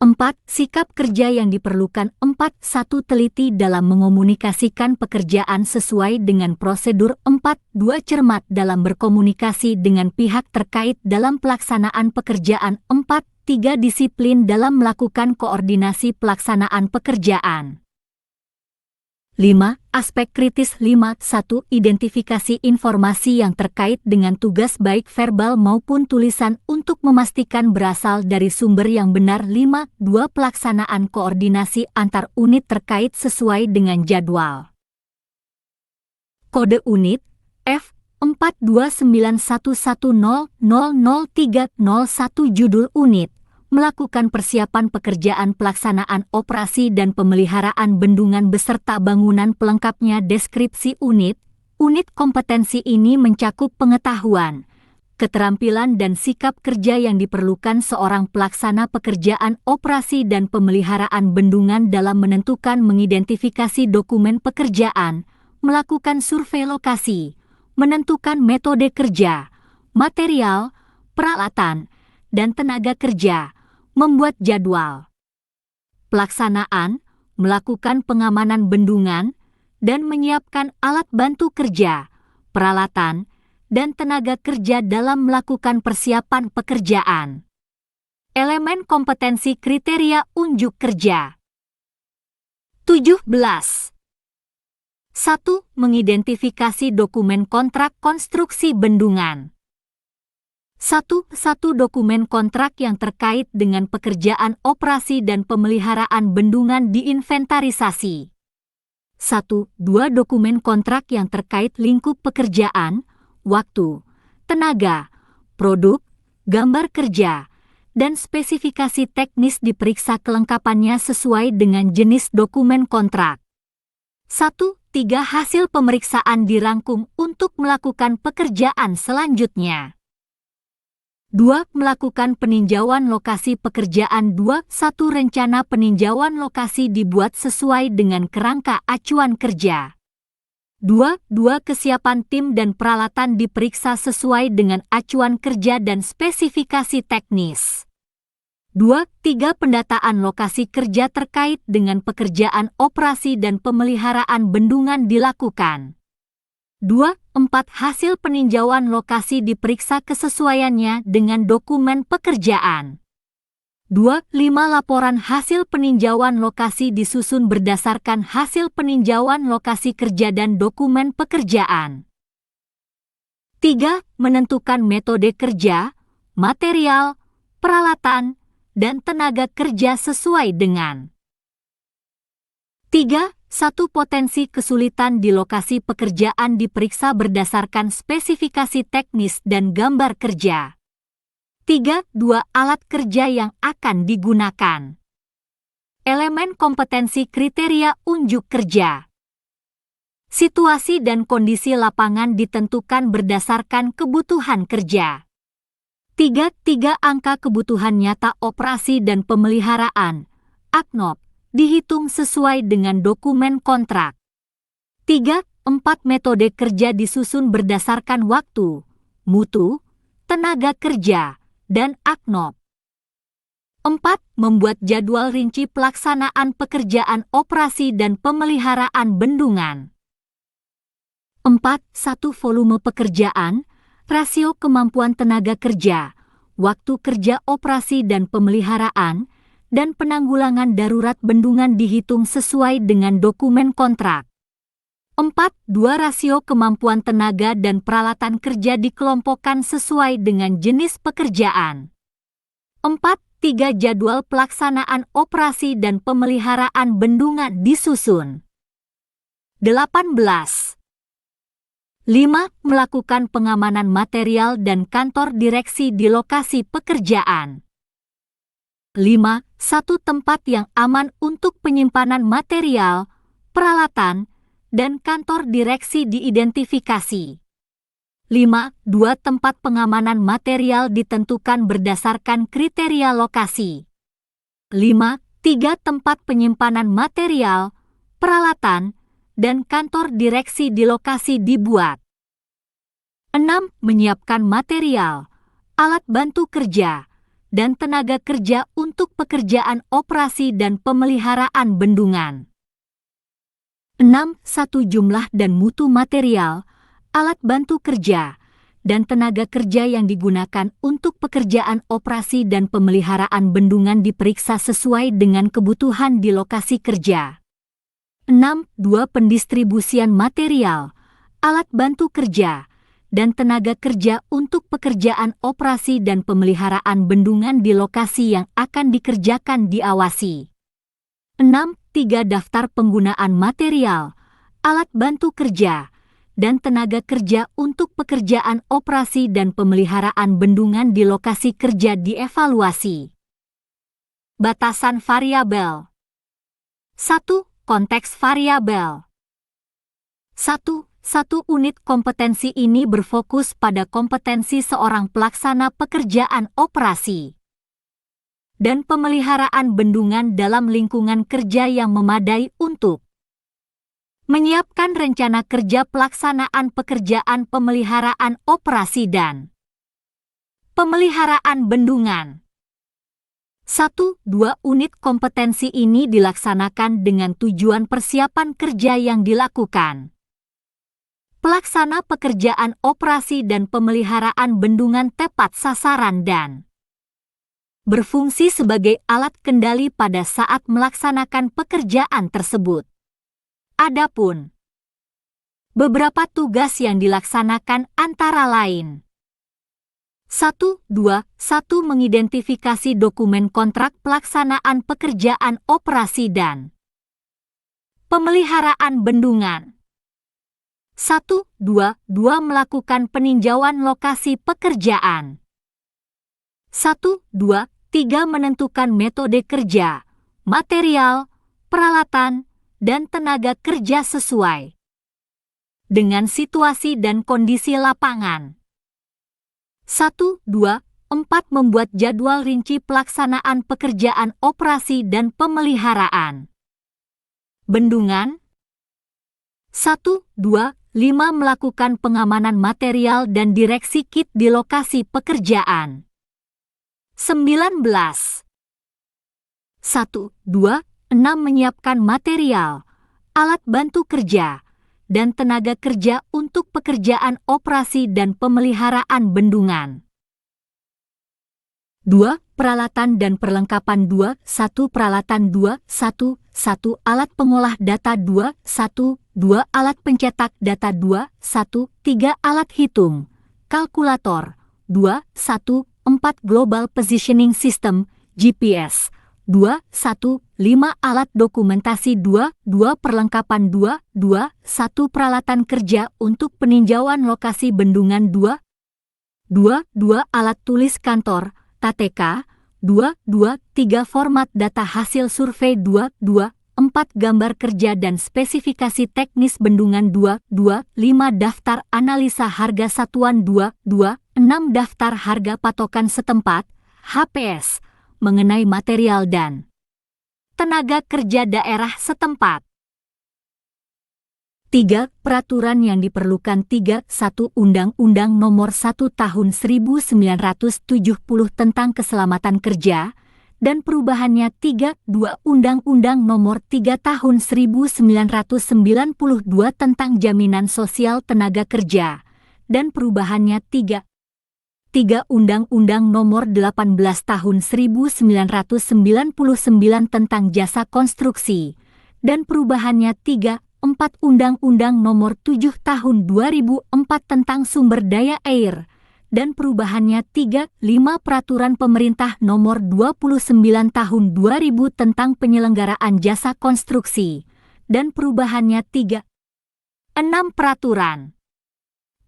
4. Sikap kerja yang diperlukan. 4. 1. Teliti dalam mengomunikasikan pekerjaan sesuai dengan prosedur. 4. Cermat dalam berkomunikasi dengan pihak terkait dalam pelaksanaan pekerjaan. 4. Disiplin dalam melakukan koordinasi pelaksanaan pekerjaan. 5. Aspek kritis. 5. 1. Identifikasi informasi yang terkait dengan tugas baik verbal maupun tulisan untuk memastikan berasal dari sumber yang benar. 5. Pelaksanaan koordinasi antar unit terkait sesuai dengan jadwal. Kode unit F 42911000301 judul unit melakukan persiapan pekerjaan pelaksanaan operasi dan pemeliharaan bendungan beserta bangunan pelengkapnya. Deskripsi unit kompetensi ini mencakup pengetahuan, keterampilan dan sikap kerja yang diperlukan seorang pelaksana pekerjaan operasi dan pemeliharaan bendungan dalam menentukan mengidentifikasi dokumen pekerjaan, melakukan survei lokasi, menentukan metode kerja, material, peralatan, dan tenaga kerja, membuat jadwal pelaksanaan, melakukan pengamanan bendungan, dan menyiapkan alat bantu kerja, peralatan, dan tenaga kerja dalam melakukan persiapan pekerjaan. Elemen kompetensi kriteria unjuk kerja. 17. 1. Mengidentifikasi dokumen kontrak konstruksi bendungan. 1. Dokumen kontrak yang terkait dengan pekerjaan operasi dan pemeliharaan bendungan diinventarisasi. 1. 2. Dokumen kontrak yang terkait lingkup pekerjaan, waktu, tenaga, produk, gambar kerja, dan spesifikasi teknis diperiksa kelengkapannya sesuai dengan jenis dokumen kontrak. 1. 3. Hasil pemeriksaan dirangkum untuk melakukan pekerjaan selanjutnya. 2. Melakukan peninjauan lokasi pekerjaan. 2. 1. Rencana peninjauan lokasi dibuat sesuai dengan kerangka acuan kerja. 2. Kesiapan tim dan peralatan diperiksa sesuai dengan acuan kerja dan spesifikasi teknis. 2. 3. Pendataan lokasi kerja terkait dengan pekerjaan operasi dan pemeliharaan bendungan dilakukan. 2. 4. Hasil peninjauan lokasi diperiksa kesesuaiannya dengan dokumen pekerjaan. 2. 5. Laporan hasil peninjauan lokasi disusun berdasarkan hasil peninjauan lokasi kerja dan dokumen pekerjaan. 3. Menentukan metode kerja, material, peralatan, dan tenaga kerja sesuai dengan 3. 1. Potensi kesulitan di lokasi pekerjaan diperiksa berdasarkan spesifikasi teknis dan gambar kerja. 3. 2. Alat kerja yang akan digunakan. Elemen kompetensi kriteria unjuk kerja. Situasi dan kondisi lapangan ditentukan berdasarkan kebutuhan kerja. 3. Angka kebutuhan nyata operasi dan pemeliharaan, AKNOP, dihitung sesuai dengan dokumen kontrak. 3. 4. Metode kerja disusun berdasarkan waktu, mutu, tenaga kerja, dan AKNOP. 4. Membuat jadwal rinci pelaksanaan pekerjaan operasi dan pemeliharaan bendungan. 4. 1. Volume pekerjaan, rasio kemampuan tenaga kerja, waktu kerja operasi dan pemeliharaan, dan penanggulangan darurat bendungan dihitung sesuai dengan dokumen kontrak. 4. 2. Rasio kemampuan tenaga dan peralatan kerja dikelompokkan sesuai dengan jenis pekerjaan. 4. 3. Jadwal pelaksanaan operasi dan pemeliharaan bendungan disusun. 18. 5. Melakukan pengamanan material dan kantor direksi di lokasi pekerjaan. 5. 1. Tempat yang aman untuk penyimpanan material, peralatan, dan kantor direksi diidentifikasi. 5. 2. Tempat pengamanan material ditentukan berdasarkan kriteria lokasi. 5. 3. Tempat penyimpanan material, peralatan, dan kantor direksi di lokasi dibuat. 6. Menyiapkan material, alat bantu kerja, dan tenaga kerja untuk pekerjaan operasi dan pemeliharaan bendungan. 6. 1. Jumlah dan mutu material, alat bantu kerja, dan tenaga kerja yang digunakan untuk pekerjaan operasi dan pemeliharaan bendungan diperiksa sesuai dengan kebutuhan di lokasi kerja. 6. 2. Pendistribusian material, alat bantu kerja, dan tenaga kerja untuk pekerjaan operasi dan pemeliharaan bendungan di lokasi yang akan dikerjakan diawasi. 6. 3. Daftar penggunaan material, alat bantu kerja, dan tenaga kerja untuk pekerjaan operasi dan pemeliharaan bendungan di lokasi kerja dievaluasi. Batasan variabel. 1. Konteks variabel. 1. Unit kompetensi ini berfokus pada kompetensi seorang pelaksana pekerjaan operasi dan pemeliharaan bendungan dalam lingkungan kerja yang memadai untuk menyiapkan rencana kerja pelaksanaan pekerjaan pemeliharaan operasi dan pemeliharaan bendungan, 1-2 unit kompetensi ini dilaksanakan dengan tujuan persiapan kerja yang dilakukan. Pelaksana pekerjaan operasi dan pemeliharaan bendungan tepat sasaran dan berfungsi sebagai alat kendali pada saat melaksanakan pekerjaan tersebut. Adapun beberapa tugas yang dilaksanakan antara lain 1-2-1 mengidentifikasi dokumen kontrak pelaksanaan pekerjaan operasi dan pemeliharaan bendungan. 1-2-2 melakukan peninjauan lokasi pekerjaan. 1-2-3 menentukan metode kerja, material, peralatan, dan tenaga kerja sesuai dengan situasi dan kondisi lapangan. 1-2-4 membuat jadwal rinci pelaksanaan pekerjaan operasi dan pemeliharaan bendungan. 1-2-5 melakukan pengamanan material dan direksi kit di lokasi pekerjaan. 19. 1-2-6 menyiapkan material, alat bantu kerja, dan tenaga kerja untuk pekerjaan operasi dan pemeliharaan bendungan. 2. Peralatan dan perlengkapan 2-1 peralatan 2-1-1 alat pengolah data 2-1-2 alat pencetak data 2-1-3 alat hitung, kalkulator 2-1-4 Global Positioning System, GPS 2-1-5 alat dokumentasi 2-2 perlengkapan 2-2-1 peralatan kerja untuk peninjauan lokasi bendungan 2-2 alat tulis kantor, TTK 2-2-3 format data hasil survei 2-2-4 gambar kerja dan spesifikasi teknis bendungan 2-2-5 daftar analisa harga satuan 2-2-6 daftar harga patokan setempat, HPS, mengenai material dan tenaga kerja daerah setempat. 3. Peraturan yang diperlukan 3-1 Undang-Undang Nomor 1 Tahun 1970 tentang Keselamatan Kerja dan perubahannya 3-2 Undang-Undang Nomor 3 Tahun 1992 tentang Jaminan Sosial Tenaga Kerja dan perubahannya 3 Undang-Undang Nomor 18 Tahun 1999 tentang Jasa Konstruksi dan perubahannya 3-4 Undang-Undang Nomor 7 Tahun 2004 tentang Sumber Daya Air dan perubahannya 3-5 Peraturan Pemerintah Nomor 29 Tahun 2000 tentang Penyelenggaraan Jasa Konstruksi dan perubahannya 3-6 Peraturan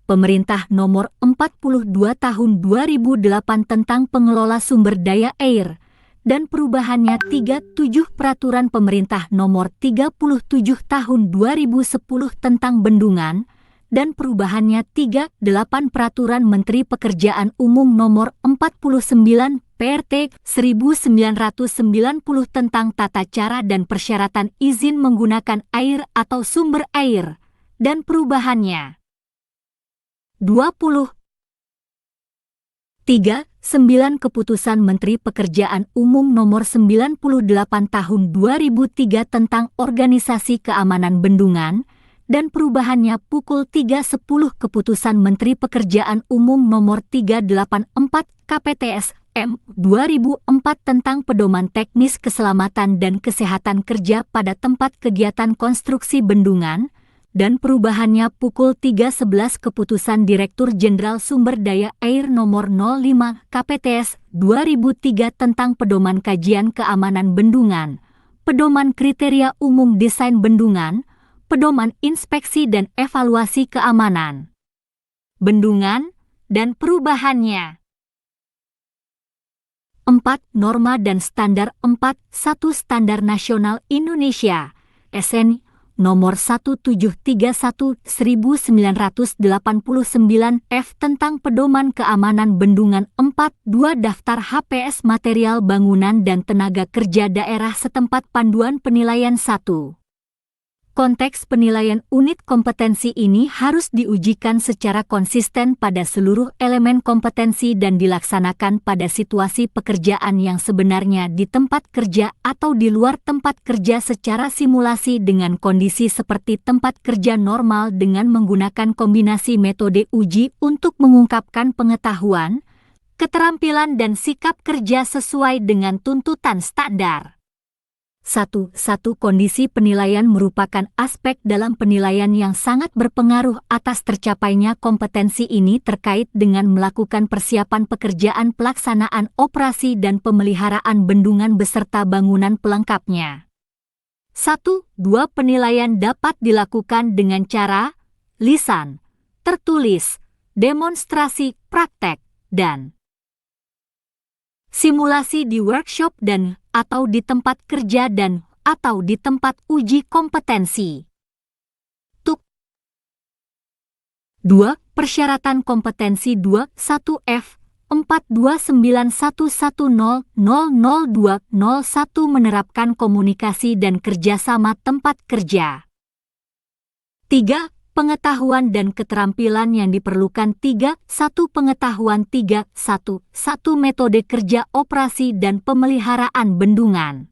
Pemerintah Nomor 42 Tahun 2008 tentang Pengelola Sumber Daya Air dan perubahannya 3-7 Peraturan Pemerintah Nomor 37 Tahun 2010 tentang Bendungan dan perubahannya 3-8 Peraturan Menteri Pekerjaan Umum Nomor 49 PRT 1990 tentang tata cara dan persyaratan izin menggunakan air atau sumber air dan perubahannya 20. 3-9 Keputusan Menteri Pekerjaan Umum Nomor 98 Tahun 2003 tentang Organisasi Keamanan Bendungan dan perubahannya pukul 3.10 Keputusan Menteri Pekerjaan Umum Nomor 384 KPTS M 2004 tentang Pedoman Teknis Keselamatan dan Kesehatan Kerja pada tempat kegiatan konstruksi bendungan dan perubahannya pukul 3.11 Keputusan Direktur Jenderal Sumber Daya Air Nomor 05 KPTS 2003 tentang Pedoman Kajian Keamanan Bendungan, Pedoman Kriteria Umum Desain Bendungan, Pedoman Inspeksi dan Evaluasi Keamanan Bendungan, dan perubahannya. 4. Norma dan Standar 4.1 Standar Nasional Indonesia, SNI, Nomor 1731/1989 F tentang Pedoman Keamanan Bendungan 4.2 Daftar HPS Material Bangunan dan Tenaga Kerja Daerah Setempat Panduan Penilaian 1. Konteks penilaian unit kompetensi ini harus diujikan secara konsisten pada seluruh elemen kompetensi dan dilaksanakan pada situasi pekerjaan yang sebenarnya di tempat kerja atau di luar tempat kerja secara simulasi dengan kondisi seperti tempat kerja normal dengan menggunakan kombinasi metode uji untuk mengungkapkan pengetahuan, keterampilan dan sikap kerja sesuai dengan tuntutan standar. 1. Kondisi penilaian merupakan aspek dalam penilaian yang sangat berpengaruh atas tercapainya kompetensi ini terkait dengan melakukan persiapan pekerjaan pelaksanaan operasi dan pemeliharaan bendungan beserta bangunan pelengkapnya. 1. Penilaian dapat dilakukan dengan cara lisan, tertulis, demonstrasi, praktek, dan simulasi di workshop dan atau di tempat kerja dan atau di tempat uji kompetensi. 2. Persyaratan kompetensi 2. 1F 42911000201 menerapkan komunikasi dan kerjasama tempat kerja. 3. Pengetahuan dan keterampilan yang diperlukan 3. 1. Pengetahuan 3. 1. Metode kerja operasi dan pemeliharaan bendungan.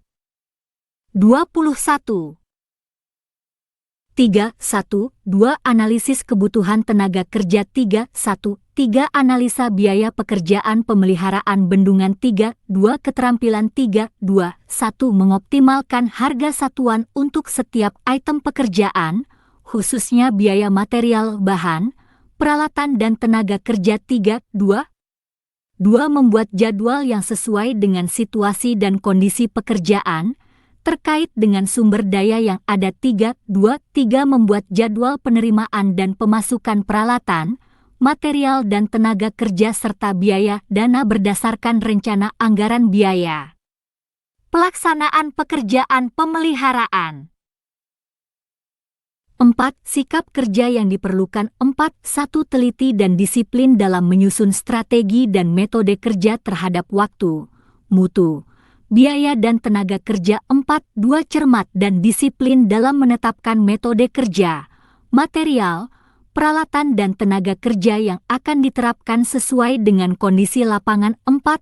21. 3. 2. Analisis kebutuhan tenaga kerja 3. 1. Analisa biaya pekerjaan pemeliharaan bendungan 3. 2. Keterampilan 3. 2. 1. Mengoptimalkan harga satuan untuk setiap item pekerjaan, khususnya biaya material, bahan, peralatan dan tenaga kerja 3. 2. Membuat jadwal yang sesuai dengan situasi dan kondisi pekerjaan, terkait dengan sumber daya yang ada 3. 2. Membuat jadwal penerimaan dan pemasukan peralatan, material dan tenaga kerja serta biaya dana berdasarkan rencana anggaran biaya. Pelaksanaan pekerjaan pemeliharaan. 4. Sikap kerja yang diperlukan 4. 1. Teliti dan disiplin dalam menyusun strategi dan metode kerja terhadap waktu, mutu, biaya dan tenaga kerja 4. 2. Cermat dan disiplin dalam menetapkan metode kerja, material, peralatan dan tenaga kerja yang akan diterapkan sesuai dengan kondisi lapangan 4.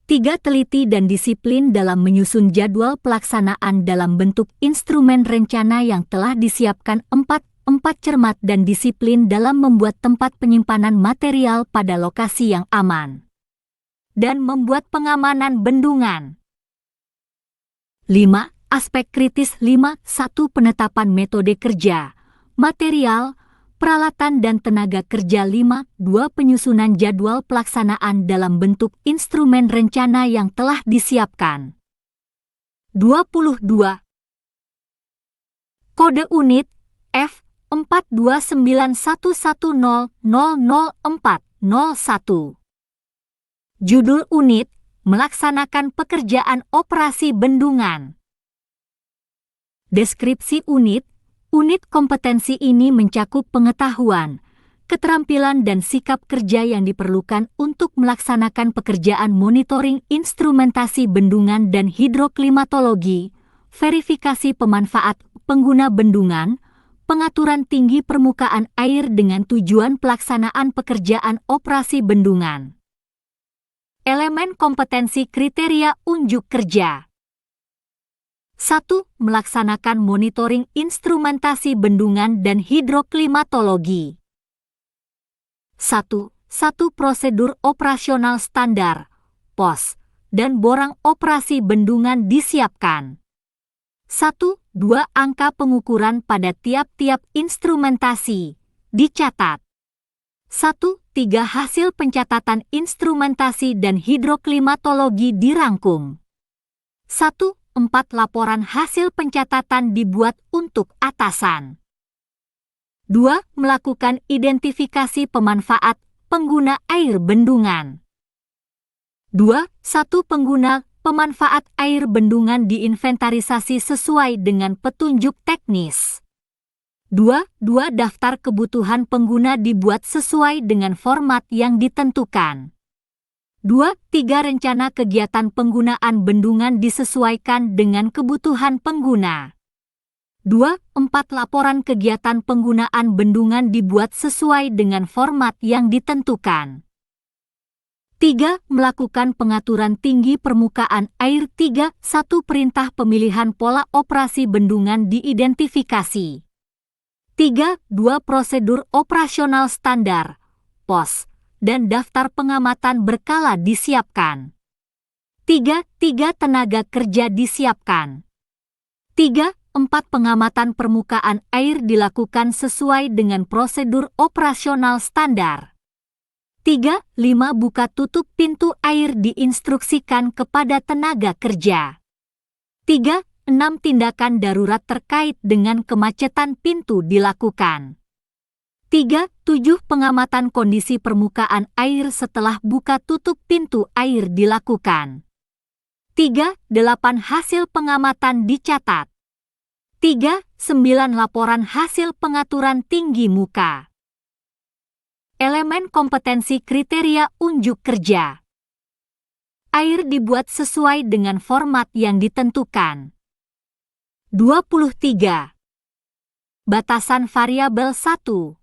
3. Teliti dan disiplin dalam menyusun jadwal pelaksanaan dalam bentuk instrumen rencana yang telah disiapkan 4. Cermat dan disiplin dalam membuat tempat penyimpanan material pada lokasi yang aman dan membuat pengamanan bendungan. 5. Aspek kritis 5. 1. Penetapan metode kerja, material, peralatan dan tenaga kerja 5. 2. Penyusunan jadwal pelaksanaan dalam bentuk instrumen rencana yang telah disiapkan. 22. Kode unit F 42911000401. Judul unit, melaksanakan pekerjaan operasi bendungan. Deskripsi unit. Unit kompetensi ini mencakup pengetahuan, keterampilan dan sikap kerja yang diperlukan untuk melaksanakan pekerjaan monitoring instrumentasi bendungan dan hidroklimatologi, verifikasi pemanfaat pengguna bendungan, pengaturan tinggi permukaan air dengan tujuan pelaksanaan pekerjaan operasi bendungan. Elemen kompetensi kriteria unjuk kerja. 1. Melaksanakan monitoring instrumentasi bendungan dan hidroklimatologi. 1. Prosedur operasional standar, POS, dan borang operasi bendungan disiapkan. 1. 2. Angka pengukuran pada tiap-tiap instrumentasi dicatat. 1. 3. Hasil pencatatan instrumentasi dan hidroklimatologi dirangkum. 1. 4. Laporan hasil pencatatan dibuat untuk atasan. 2. Melakukan identifikasi pemanfaat pengguna air bendungan. 2. 1. Pengguna pemanfaat air bendungan diinventarisasi sesuai dengan petunjuk teknis. 2. Daftar kebutuhan pengguna dibuat sesuai dengan format yang ditentukan. 2. Rencana kegiatan penggunaan bendungan disesuaikan dengan kebutuhan pengguna. 4 Laporan kegiatan penggunaan bendungan dibuat sesuai dengan format yang ditentukan. 3. Melakukan pengaturan tinggi permukaan air. 3. 1. Perintah pemilihan pola operasi bendungan diidentifikasi. 3. 2. Prosedur operasional standar, pos, dan daftar pengamatan berkala disiapkan. 3. Tenaga kerja disiapkan. 3. 4. Pengamatan permukaan air dilakukan sesuai dengan prosedur operasional standar. 3. 5. Buka tutup pintu air diinstruksikan kepada tenaga kerja. 3. 6. Tindakan darurat terkait dengan kemacetan pintu dilakukan. 3. 7. Pengamatan kondisi permukaan air setelah buka tutup pintu air dilakukan. 3. 8. Hasil pengamatan dicatat. 3. 9. Laporan hasil pengaturan tinggi muka. Elemen kompetensi kriteria unjuk kerja. Air dibuat sesuai dengan format yang ditentukan. 23. Batasan variabel 1.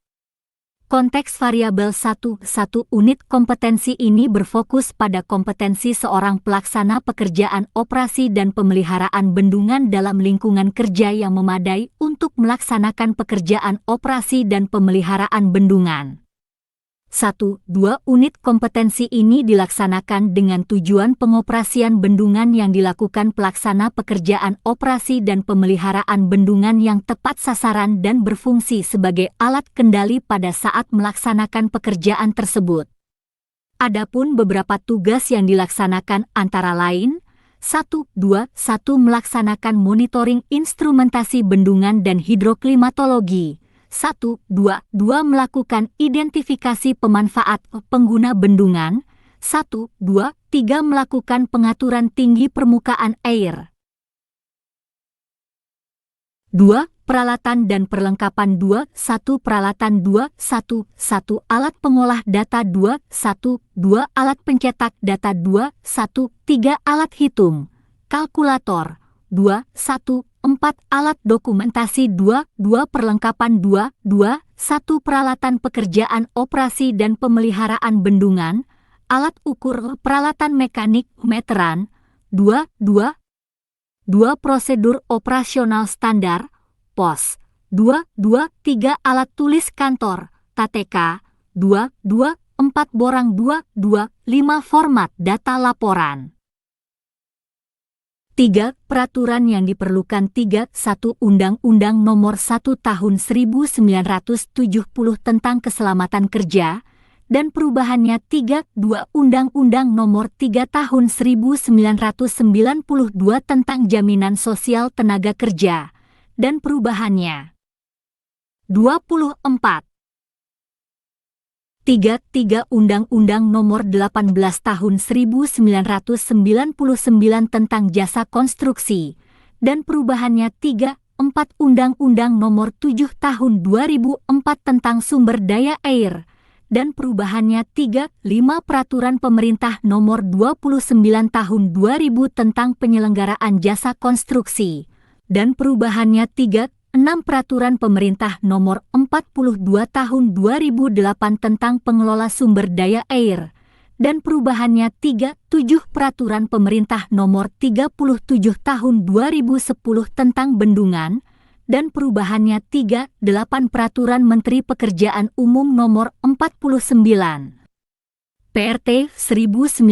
Konteks variabel 1. Unit kompetensi ini berfokus pada kompetensi seorang pelaksana pekerjaan operasi dan pemeliharaan bendungan dalam lingkungan kerja yang memadai untuk melaksanakan pekerjaan operasi dan pemeliharaan bendungan. 1. 2. Unit kompetensi ini dilaksanakan dengan tujuan pengoperasian bendungan yang dilakukan pelaksana pekerjaan operasi dan pemeliharaan bendungan yang tepat sasaran dan berfungsi sebagai alat kendali pada saat melaksanakan pekerjaan tersebut. Adapun beberapa tugas yang dilaksanakan antara lain 1. Melaksanakan monitoring instrumentasi bendungan dan hidroklimatologi. 1. 2. Melakukan identifikasi pemanfaat pengguna bendungan. 1. 2. 3. Melakukan pengaturan tinggi permukaan air. 2. Peralatan dan perlengkapan. 2. 1. Peralatan. 2. 1. Alat pengolah data. 2. 1. 2. Alat pencetak data. 2. 1. 3. Alat hitung, kalkulator. 2. 1. 4. Alat dokumentasi. 2. Perlengkapan. 2. 1. Peralatan pekerjaan operasi dan pemeliharaan bendungan, alat ukur peralatan mekanik, meteran. 2. Prosedur operasional standar, pos. 2. 3. Alat tulis kantor, TTK. 2. 4. Borang. 2. 5. Format data laporan. 3. Peraturan yang diperlukan. 3. 1. Undang-Undang Nomor 1 Tahun 1970 tentang Keselamatan Kerja dan perubahannya. 3. 2. Undang-Undang Nomor 3 Tahun 1992 tentang Jaminan Sosial Tenaga Kerja dan perubahannya. 24. 3. Undang-Undang Nomor 18 Tahun 1999 tentang Jasa Konstruksi dan perubahannya. 3. 4. Undang-Undang Nomor 7 Tahun 2004 tentang Sumber Daya Air dan perubahannya. 3. 5. Peraturan Pemerintah Nomor 29 Tahun 2000 tentang Penyelenggaraan Jasa Konstruksi dan perubahannya. 3. 6. Peraturan Pemerintah Nomor 42 Tahun 2008 tentang Pengelola Sumber Daya Air dan perubahannya. 3. 7. Peraturan Pemerintah Nomor 37 Tahun 2010 tentang Bendungan dan perubahannya. 3. 8. Peraturan Menteri Pekerjaan Umum Nomor 49 PRT 1990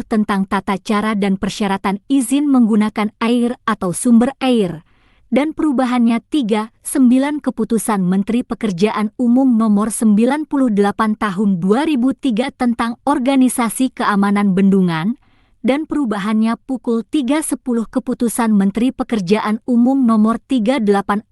tentang tata cara dan persyaratan izin menggunakan air atau sumber air dan perubahannya. 3. 9. Keputusan Menteri Pekerjaan Umum Nomor 98 Tahun 2003 tentang Organisasi Keamanan Bendungan dan perubahannya. Pukul 3.10 Keputusan Menteri Pekerjaan Umum Nomor 384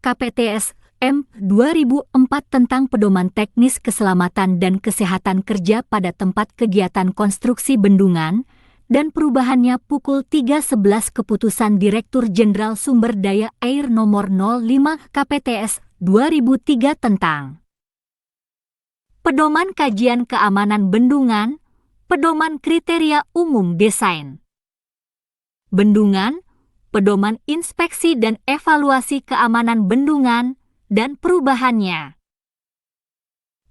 KPTS M 2004 tentang Pedoman Teknis Keselamatan dan Kesehatan Kerja pada Tempat Kegiatan Konstruksi Bendungan dan perubahannya. Pukul 3.11 Keputusan Direktur Jenderal Sumber Daya Air Nomor 05 KPTS 2003 tentang Pedoman Kajian Keamanan Bendungan, Pedoman Kriteria Umum Desain Bendungan, pedoman inspeksi dan evaluasi keamanan bendungan, dan perubahannya.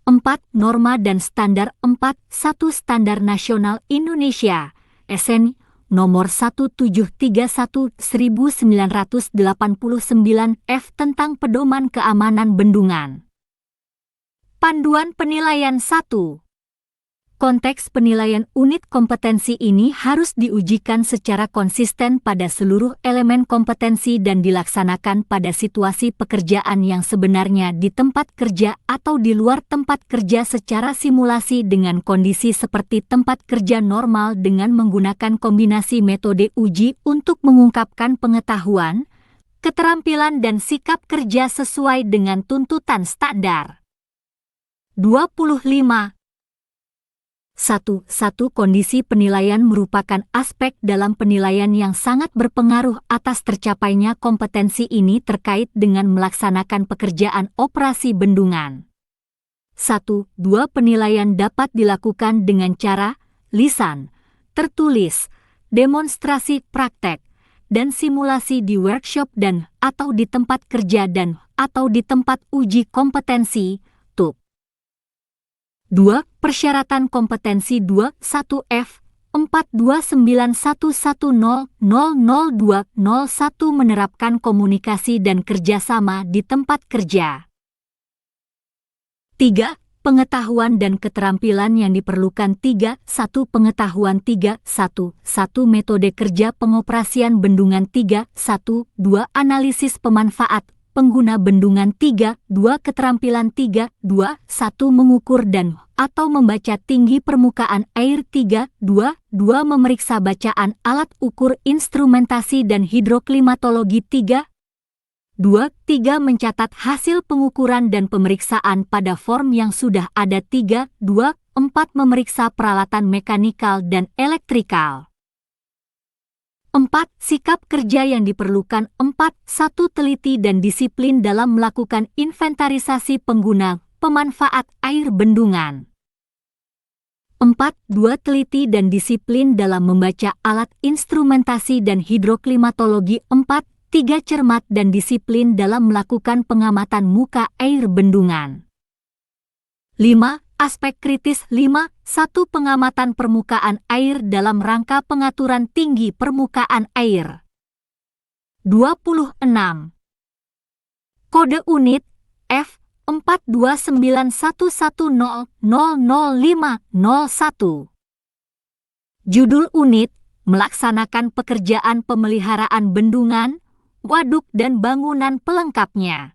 4. Norma dan Standar 4.1 Standar Nasional Indonesia, SN, Nomor 1731/1989 F tentang Pedoman Keamanan Bendungan. Panduan Penilaian 1. Konteks penilaian unit kompetensi ini harus diujikan secara konsisten pada seluruh elemen kompetensi dan dilaksanakan pada situasi pekerjaan yang sebenarnya di tempat kerja atau di luar tempat kerja secara simulasi dengan kondisi seperti tempat kerja normal dengan menggunakan kombinasi metode uji untuk mengungkapkan pengetahuan, keterampilan dan sikap kerja sesuai dengan tuntutan standar. 25. 1. Kondisi penilaian merupakan aspek dalam penilaian yang sangat berpengaruh atas tercapainya kompetensi ini terkait dengan melaksanakan pekerjaan operasi bendungan. 1. Penilaian dapat dilakukan dengan cara lisan, tertulis, demonstrasi praktek, dan simulasi di workshop dan atau di tempat kerja dan atau di tempat uji kompetensi, TUK. 2. Persyaratan kompetensi 21F 42911000201 menerapkan komunikasi dan kerjasama di tempat kerja. 3. Pengetahuan dan keterampilan yang diperlukan 3. 1. Pengetahuan 3. 1. Metode kerja pengoperasian bendungan 3. 1. 2. Analisis pemanfaat pengguna bendungan 3, 2 keterampilan 3, 2, 1 mengukur dan atau membaca tinggi permukaan air 3, 2, 2 memeriksa bacaan alat ukur instrumentasi dan hidroklimatologi 3, 2, 3 mencatat hasil pengukuran dan pemeriksaan pada form yang sudah ada 3, 2, 4 memeriksa peralatan mekanikal dan elektrikal. 4. Sikap kerja yang diperlukan 4. 1. Teliti dan disiplin dalam melakukan inventarisasi pengguna pemanfaat air bendungan. 4. 2. Teliti dan disiplin dalam membaca alat instrumentasi dan hidroklimatologi 4. 3. Cermat dan disiplin dalam melakukan pengamatan muka air bendungan. 5. Aspek kritis 5. 1. Pengamatan permukaan air dalam rangka pengaturan tinggi permukaan air. 26. Kode unit F 42911000501. Judul unit melaksanakan pekerjaan pemeliharaan bendungan, waduk dan bangunan pelengkapnya.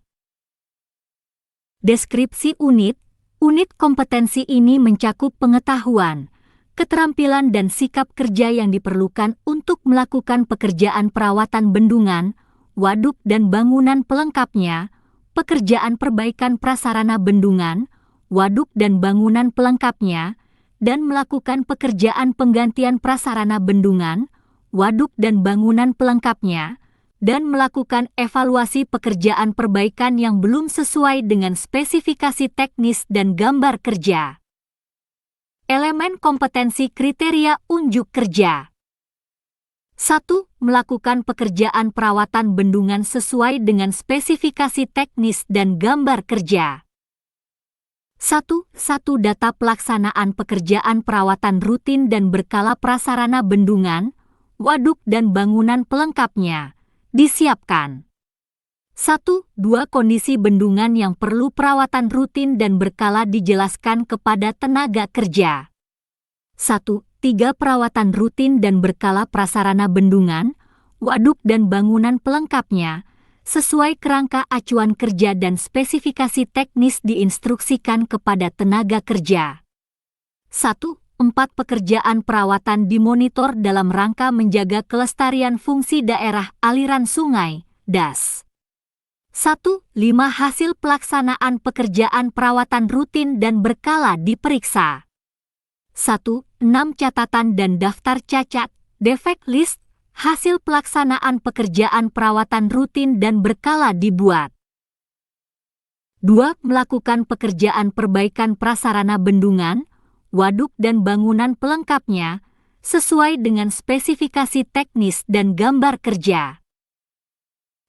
Deskripsi unit. Unit kompetensi ini mencakup pengetahuan, keterampilan dan sikap kerja yang diperlukan untuk melakukan pekerjaan perawatan bendungan, waduk dan bangunan pelengkapnya, pekerjaan perbaikan prasarana bendungan, waduk dan bangunan pelengkapnya, dan melakukan pekerjaan penggantian prasarana bendungan, waduk dan bangunan pelengkapnya, dan melakukan evaluasi pekerjaan perbaikan yang belum sesuai dengan spesifikasi teknis dan gambar kerja. Elemen kompetensi kriteria unjuk kerja. 1. Melakukan pekerjaan perawatan bendungan sesuai dengan spesifikasi teknis dan gambar kerja. 1. Data pelaksanaan pekerjaan perawatan rutin dan berkala prasarana bendungan, waduk dan bangunan pelengkapnya disiapkan. 1. 2. Kondisi bendungan yang perlu perawatan rutin dan berkala dijelaskan kepada tenaga kerja. 1. 3. Perawatan rutin dan berkala prasarana bendungan, waduk dan bangunan pelengkapnya, sesuai kerangka acuan kerja dan spesifikasi teknis diinstruksikan kepada tenaga kerja. 1. 4. Pekerjaan perawatan dimonitor dalam rangka menjaga kelestarian fungsi daerah aliran sungai, DAS. 1. 5. Hasil pelaksanaan pekerjaan perawatan rutin dan berkala diperiksa. 1. 6. Catatan dan daftar cacat, defect list, hasil pelaksanaan pekerjaan perawatan rutin dan berkala dibuat. 2. Melakukan pekerjaan perbaikan prasarana bendungan, waduk dan bangunan pelengkapnya, sesuai dengan spesifikasi teknis dan gambar kerja.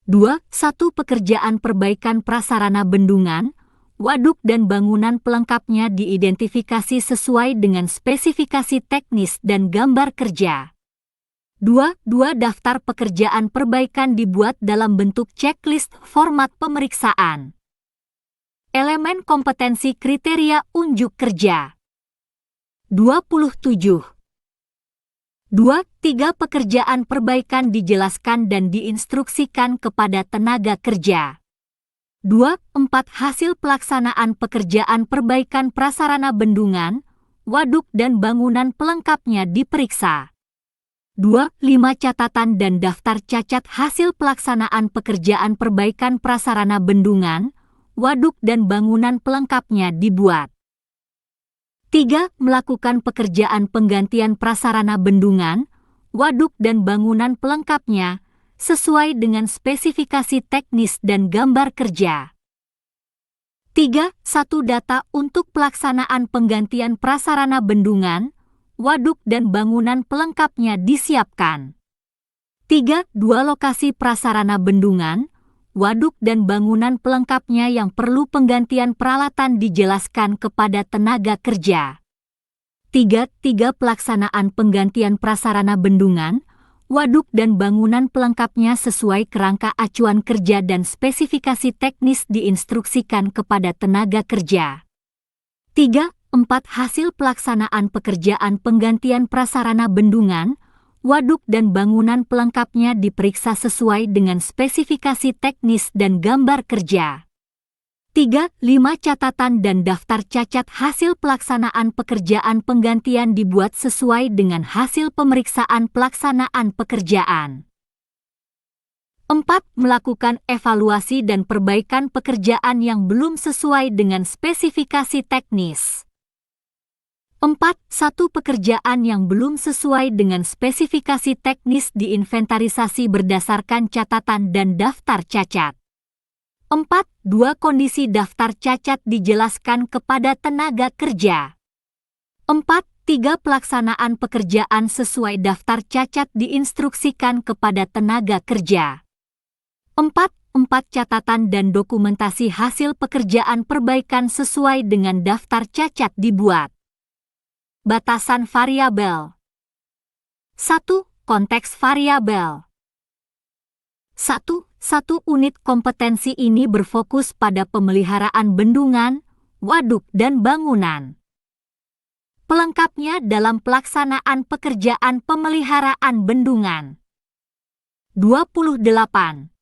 2.1 Pekerjaan perbaikan prasarana bendungan, waduk dan bangunan pelengkapnya diidentifikasi sesuai dengan spesifikasi teknis dan gambar kerja. 2. Daftar pekerjaan perbaikan dibuat dalam bentuk checklist format pemeriksaan. Elemen kompetensi kriteria unjuk kerja. 27. 2.3 Pekerjaan perbaikan dijelaskan dan diinstruksikan kepada tenaga kerja. 2.4 Hasil pelaksanaan pekerjaan perbaikan prasarana bendungan, waduk dan bangunan pelengkapnya diperiksa. 2.5 Catatan dan daftar cacat hasil pelaksanaan pekerjaan perbaikan prasarana bendungan, waduk dan bangunan pelengkapnya dibuat. 3. Melakukan pekerjaan penggantian prasarana bendungan, waduk dan bangunan pelengkapnya, sesuai dengan spesifikasi teknis dan gambar kerja. 3.1 Data untuk pelaksanaan penggantian prasarana bendungan, waduk dan bangunan pelengkapnya disiapkan. 3.2 Lokasi prasarana bendungan, waduk dan bangunan pelengkapnya yang perlu penggantian peralatan dijelaskan kepada tenaga kerja. 3.3 Pelaksanaan penggantian prasarana bendungan, waduk dan bangunan pelengkapnya sesuai kerangka acuan kerja dan spesifikasi teknis diinstruksikan kepada tenaga kerja. 3.4 Hasil pelaksanaan pekerjaan penggantian prasarana bendungan, waduk dan bangunan pelengkapnya diperiksa sesuai dengan spesifikasi teknis dan gambar kerja. 3.5 Catatan dan daftar cacat hasil pelaksanaan pekerjaan penggantian dibuat sesuai dengan hasil pemeriksaan pelaksanaan pekerjaan. 4. Melakukan evaluasi dan perbaikan pekerjaan yang belum sesuai dengan spesifikasi teknis. 4.1 Pekerjaan yang belum sesuai dengan spesifikasi teknis diinventarisasi berdasarkan catatan dan daftar cacat. 4.2 Kondisi daftar cacat dijelaskan kepada tenaga kerja. 4.3 Pelaksanaan pekerjaan sesuai daftar cacat diinstruksikan kepada tenaga kerja. 4.4 Catatan dan dokumentasi hasil pekerjaan perbaikan sesuai dengan daftar cacat dibuat. Batasan variabel. 1. Konteks variabel. 1. Unit kompetensi ini berfokus pada pemeliharaan bendungan, waduk dan bangunan. Pelengkapnya dalam pelaksanaan pekerjaan pemeliharaan bendungan. 28.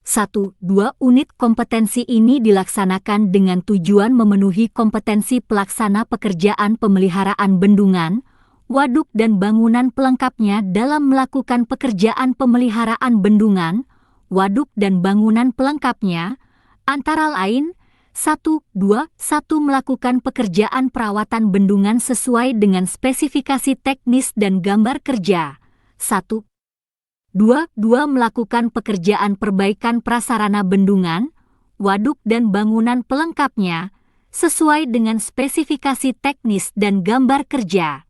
1. 2 unit kompetensi ini dilaksanakan dengan tujuan memenuhi kompetensi pelaksana pekerjaan pemeliharaan bendungan, waduk dan bangunan pelengkapnya dalam melakukan pekerjaan pemeliharaan bendungan, waduk dan bangunan pelengkapnya, antara lain 1. Melakukan pekerjaan perawatan bendungan sesuai dengan spesifikasi teknis dan gambar kerja. 1. 2. Melakukan pekerjaan perbaikan prasarana bendungan, waduk dan bangunan pelengkapnya, sesuai dengan spesifikasi teknis dan gambar kerja.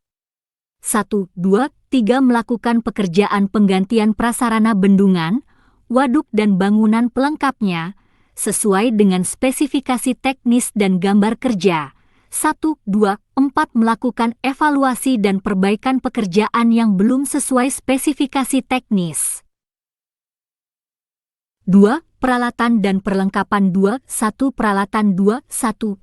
1, 2, 3 Melakukan pekerjaan penggantian prasarana bendungan, waduk dan bangunan pelengkapnya, sesuai dengan spesifikasi teknis dan gambar kerja. 1, 2, 4 Melakukan evaluasi dan perbaikan pekerjaan yang belum sesuai spesifikasi teknis. 2. Peralatan dan perlengkapan 2, 1 Peralatan 2, 1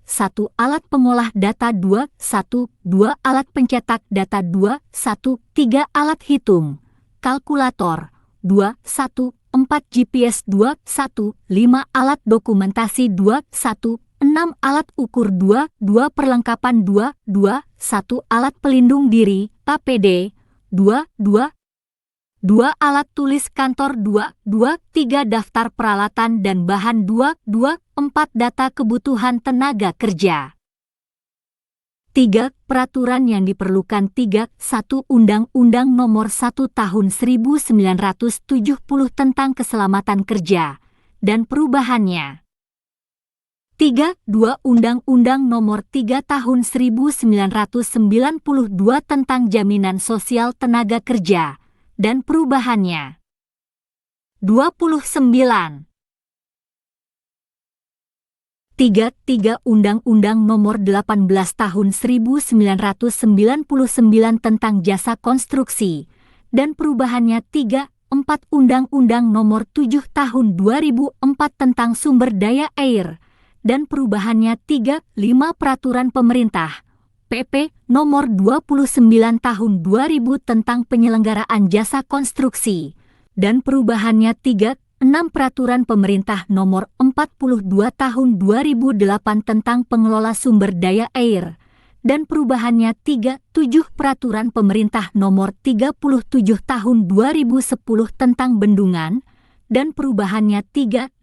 Alat pengolah data 2, 1 2 Alat pencetak data 2, 1 3 Alat hitung, kalkulator 2, 1 4 GPS 2, 1 5 Alat dokumentasi 2, 1 6 Alat ukur 2, 2 Perlengkapan 2, 2 1 Alat pelindung diri, APD 2, 2 Alat tulis kantor 2, 3 Daftar peralatan dan bahan 2, 4 Data kebutuhan tenaga kerja. 3. Peraturan yang diperlukan 3, 1 Undang-Undang Nomor 1 Tahun 1970 tentang Keselamatan Kerja dan perubahannya. 3. Undang-Undang Nomor 3 Tahun 1992 tentang Jaminan Sosial Tenaga Kerja dan perubahannya. 29. 33 Undang-Undang Nomor 18 Tahun 1999 tentang Jasa Konstruksi dan perubahannya 34 Undang-Undang Nomor 7 Tahun 2004 tentang Sumber Daya Air dan perubahannya 35 Peraturan Pemerintah PP Nomor 29 Tahun 2000 tentang Penyelenggaraan Jasa Konstruksi dan perubahannya 36 Peraturan Pemerintah Nomor 42 Tahun 2008 tentang Pengelola Sumber Daya Air dan perubahannya 37 Peraturan Pemerintah Nomor 37 Tahun 2010 tentang Bendungan dan perubahannya 38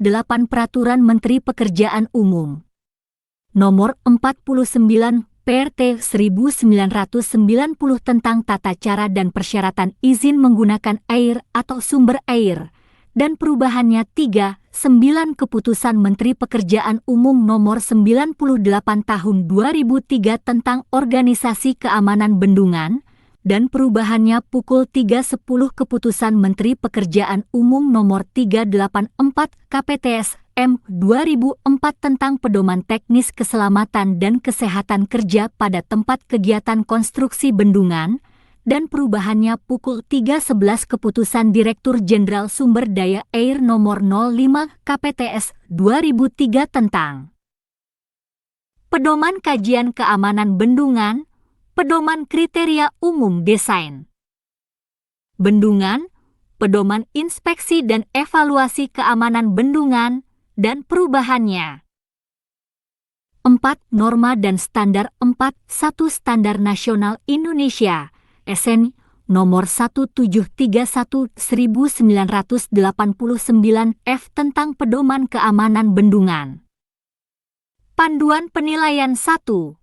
Peraturan Menteri Pekerjaan Umum Nomor 49 PRT 1990 tentang tata cara dan persyaratan izin menggunakan air atau sumber air dan perubahannya 39 Keputusan Menteri Pekerjaan Umum Nomor 98 Tahun 2003 tentang Organisasi Keamanan Bendungan dan perubahannya pukul 3.10 Keputusan Menteri Pekerjaan Umum Nomor 384 KPTS M 2004 tentang Pedoman Teknis Keselamatan dan Kesehatan Kerja pada tempat kegiatan konstruksi bendungan dan perubahannya pukul 3.11 Keputusan Direktur Jenderal Sumber Daya Air Nomor 05 KPTS 2003 tentang Pedoman Kajian Keamanan Bendungan, Pedoman Kriteria Umum Desain Bendungan, Pedoman Inspeksi dan Evaluasi Keamanan Bendungan, dan perubahannya. 4. Norma dan Standar 4.1 Standar Nasional Indonesia SN Nomor 1731/1989 F tentang Pedoman Keamanan Bendungan. Panduan Penilaian 1.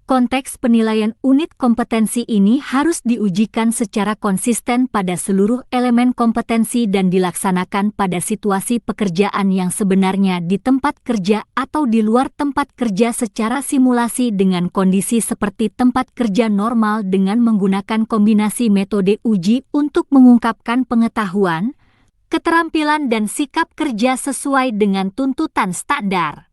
Konteks penilaian unit kompetensi ini harus diujikan secara konsisten pada seluruh elemen kompetensi dan dilaksanakan pada situasi pekerjaan yang sebenarnya di tempat kerja atau di luar tempat kerja secara simulasi dengan kondisi seperti tempat kerja normal dengan menggunakan kombinasi metode uji untuk mengungkapkan pengetahuan, keterampilan dan sikap kerja sesuai dengan tuntutan standar.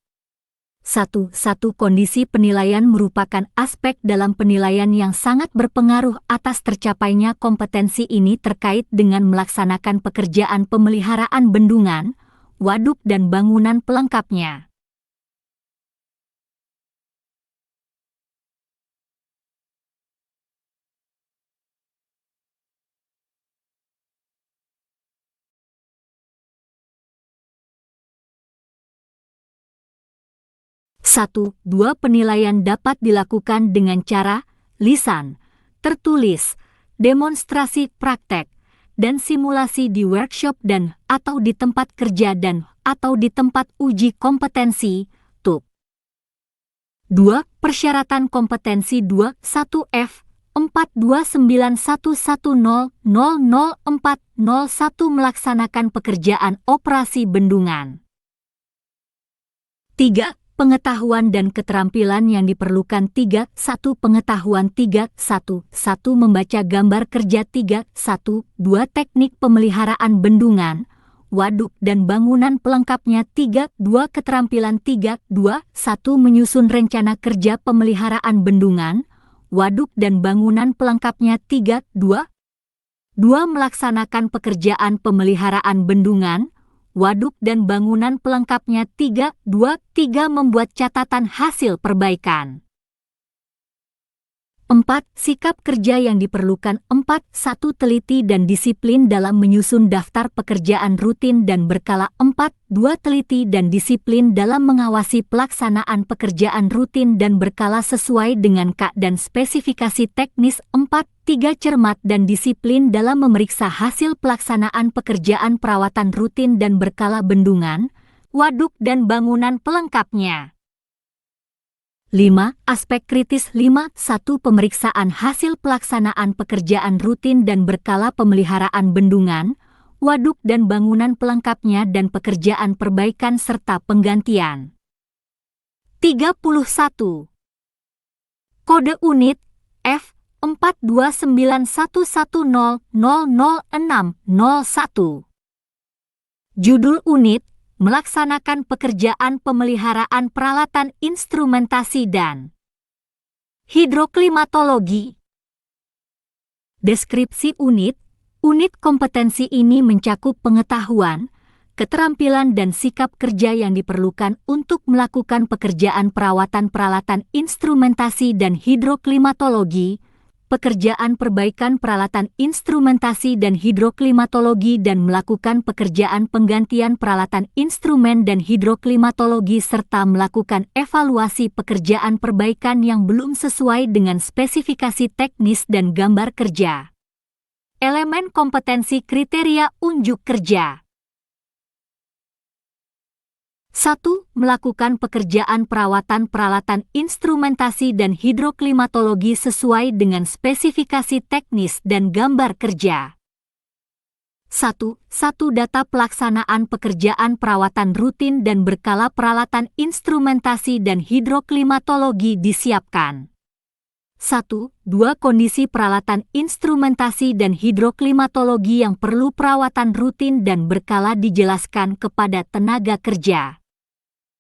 1. Kondisi penilaian merupakan aspek dalam penilaian yang sangat berpengaruh atas tercapainya kompetensi ini terkait dengan melaksanakan pekerjaan pemeliharaan bendungan, waduk dan bangunan pelengkapnya. Dua penilaian dapat dilakukan dengan cara lisan, tertulis, demonstrasi praktek, dan simulasi di workshop dan atau di tempat kerja dan atau di tempat uji kompetensi, TUK. 2. Persyaratan kompetensi 21 F 42911000401 melaksanakan pekerjaan operasi bendungan. 3. Pengetahuan dan keterampilan yang diperlukan 3.1 Pengetahuan 3.1 Membaca gambar kerja 3.1 2 Teknik pemeliharaan bendungan, waduk dan bangunan pelengkapnya 3.2 Keterampilan 3.2 1 Menyusun rencana kerja pemeliharaan bendungan, waduk dan bangunan pelengkapnya 3.2 2 Melaksanakan pekerjaan pemeliharaan bendungan, waduk dan bangunan pelengkapnya 3.2 3 Membuat catatan hasil perbaikan. 4. Sikap kerja yang diperlukan 4.1 Teliti dan disiplin dalam menyusun daftar pekerjaan rutin dan berkala 4.2 Teliti dan disiplin dalam mengawasi pelaksanaan pekerjaan rutin dan berkala sesuai dengan KA dan spesifikasi teknis 4.3 Cermat dan disiplin dalam memeriksa hasil pelaksanaan pekerjaan perawatan rutin dan berkala bendungan, waduk dan bangunan pelengkapnya. 5. Aspek kritis 5.1 Pemeriksaan hasil pelaksanaan pekerjaan rutin dan berkala pemeliharaan bendungan, waduk dan bangunan pelengkapnya dan pekerjaan perbaikan serta penggantian. 31. Kode unit F 42911000601 Judul unit, melaksanakan pekerjaan pemeliharaan peralatan instrumentasi dan hidroklimatologi. Deskripsi unit kompetensi ini mencakup pengetahuan, keterampilan dan sikap kerja yang diperlukan untuk melakukan pekerjaan perawatan peralatan instrumentasi dan hidroklimatologi, pekerjaan perbaikan peralatan instrumentasi dan hidroklimatologi dan melakukan pekerjaan penggantian peralatan instrumen dan hidroklimatologi serta melakukan evaluasi pekerjaan perbaikan yang belum sesuai dengan spesifikasi teknis dan gambar kerja. Elemen kompetensi kriteria unjuk kerja. 1. Melakukan pekerjaan perawatan peralatan instrumentasi dan hidroklimatologi sesuai dengan spesifikasi teknis dan gambar kerja. 1. Data pelaksanaan pekerjaan perawatan rutin dan berkala peralatan instrumentasi dan hidroklimatologi disiapkan. 1. 2. Kondisi peralatan instrumentasi dan hidroklimatologi yang perlu perawatan rutin dan berkala dijelaskan kepada tenaga kerja.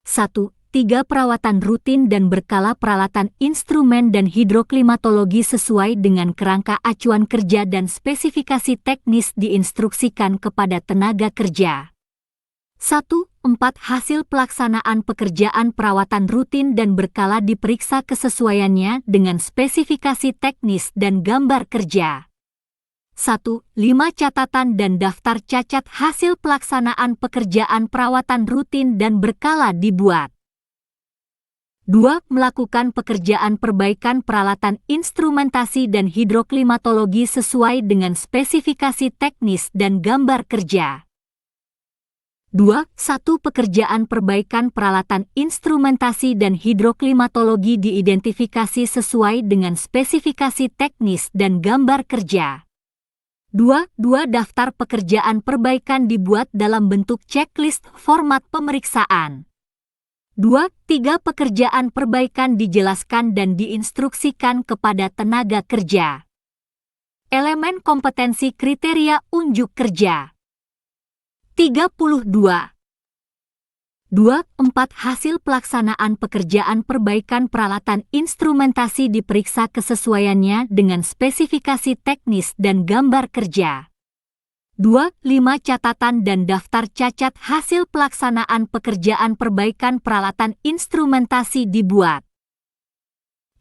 1. 3. Perawatan rutin dan berkala peralatan instrumen dan hidroklimatologi sesuai dengan kerangka acuan kerja dan spesifikasi teknis diinstruksikan kepada tenaga kerja. 1. 4. Hasil pelaksanaan pekerjaan perawatan rutin dan berkala diperiksa kesesuaiannya dengan spesifikasi teknis dan gambar kerja. 1. 5. Catatan dan daftar cacat hasil pelaksanaan pekerjaan perawatan rutin dan berkala dibuat. 2. Melakukan pekerjaan perbaikan peralatan instrumentasi dan hidroklimatologi sesuai dengan spesifikasi teknis dan gambar kerja. 2. 1. Pekerjaan perbaikan peralatan instrumentasi dan hidroklimatologi diidentifikasi sesuai dengan spesifikasi teknis dan gambar kerja. 2. Daftar pekerjaan perbaikan dibuat dalam bentuk checklist format pemeriksaan. 2. 3. Pekerjaan perbaikan dijelaskan dan diinstruksikan kepada tenaga kerja. Elemen kompetensi kriteria unjuk kerja. 32. 2. 4. Hasil pelaksanaan pekerjaan perbaikan peralatan instrumentasi diperiksa kesesuaiannya dengan spesifikasi teknis dan gambar kerja. 2. 5. Catatan dan daftar cacat hasil pelaksanaan pekerjaan perbaikan peralatan instrumentasi dibuat.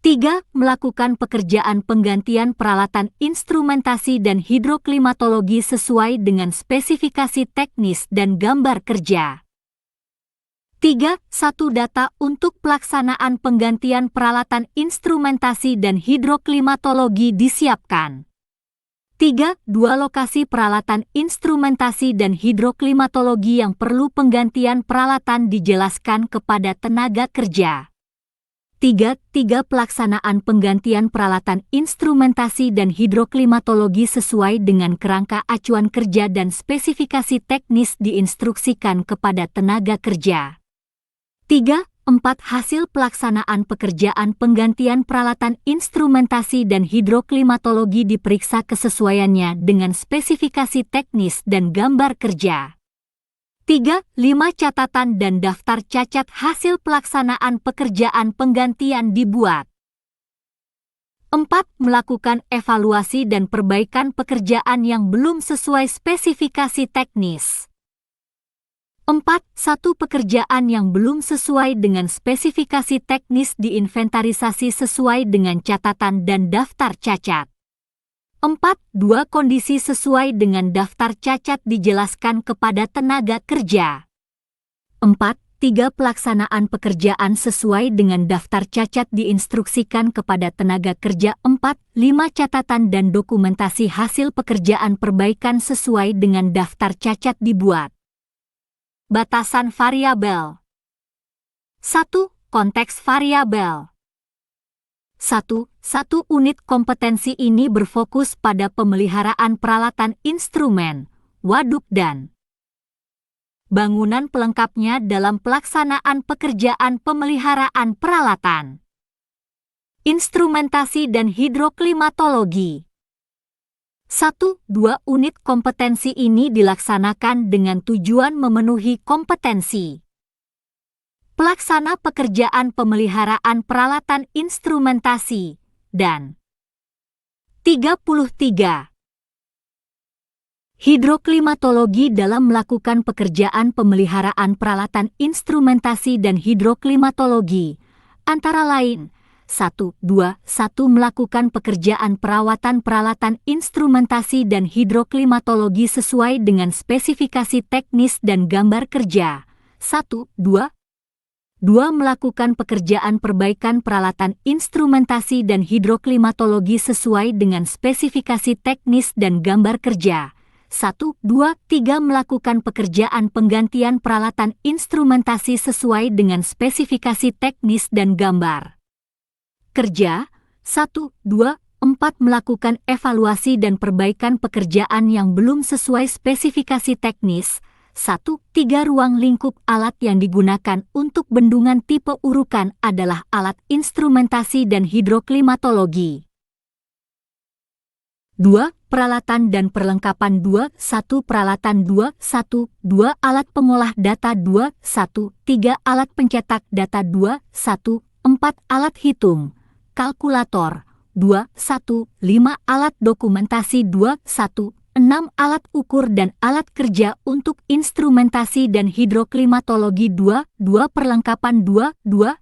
3. Melakukan pekerjaan penggantian peralatan instrumentasi dan hidroklimatologi sesuai dengan spesifikasi teknis dan gambar kerja. 3. 1. Data untuk pelaksanaan penggantian peralatan instrumentasi dan hidroklimatologi disiapkan. 3. 2. Lokasi peralatan instrumentasi dan hidroklimatologi yang perlu penggantian peralatan dijelaskan kepada tenaga kerja. 3. Pelaksanaan penggantian peralatan instrumentasi dan hidroklimatologi sesuai dengan kerangka acuan kerja dan spesifikasi teknis diinstruksikan kepada tenaga kerja. 3. 4. Hasil pelaksanaan pekerjaan penggantian peralatan instrumentasi dan hidroklimatologi diperiksa kesesuaiannya dengan spesifikasi teknis dan gambar kerja. 3. 5. Catatan dan daftar cacat hasil pelaksanaan pekerjaan penggantian dibuat. 4. Melakukan evaluasi dan perbaikan pekerjaan yang belum sesuai spesifikasi teknis. 4. 1. Pekerjaan yang belum sesuai dengan spesifikasi teknis diinventarisasi sesuai dengan catatan dan daftar cacat. 4. 2. Kondisi sesuai dengan daftar cacat dijelaskan kepada tenaga kerja. 4. 3. Pelaksanaan pekerjaan sesuai dengan daftar cacat diinstruksikan kepada tenaga kerja. 4. 5. Catatan dan dokumentasi hasil pekerjaan perbaikan sesuai dengan daftar cacat dibuat. Batasan variabel. 1. Konteks variabel. 1. Unit kompetensi ini berfokus pada pemeliharaan peralatan instrumen, waduk dan bangunan pelengkapnya dalam pelaksanaan pekerjaan pemeliharaan peralatan instrumentasi dan hidroklimatologi. 1-2 unit kompetensi ini dilaksanakan dengan tujuan memenuhi kompetensi pelaksana pekerjaan pemeliharaan peralatan instrumentasi, dan 33. Hidroklimatologi dalam melakukan pekerjaan pemeliharaan peralatan instrumentasi dan hidroklimatologi, antara lain 1-2-1 melakukan pekerjaan perawatan peralatan instrumentasi dan hidroklimatologi sesuai dengan spesifikasi teknis dan gambar kerja. 1-2 melakukan pekerjaan perbaikan peralatan instrumentasi dan hidroklimatologi sesuai dengan spesifikasi teknis dan gambar kerja. 1-2-3 melakukan pekerjaan penggantian peralatan instrumentasi sesuai dengan spesifikasi teknis dan gambar kerja. 1-2-4 melakukan evaluasi dan perbaikan pekerjaan yang belum sesuai spesifikasi teknis. 1-3 ruang lingkup alat yang digunakan untuk bendungan tipe urukan adalah alat instrumentasi dan hidroklimatologi. 2. Peralatan dan perlengkapan 2-1 peralatan 2-1-2 alat pengolah data 2-1-3 alat pencetak data 2-1-4 alat hitung, kalkulator 2-1-5 alat dokumentasi 2-1-6 alat ukur dan alat kerja untuk instrumentasi dan hidroklimatologi 2-2 perlengkapan 2-2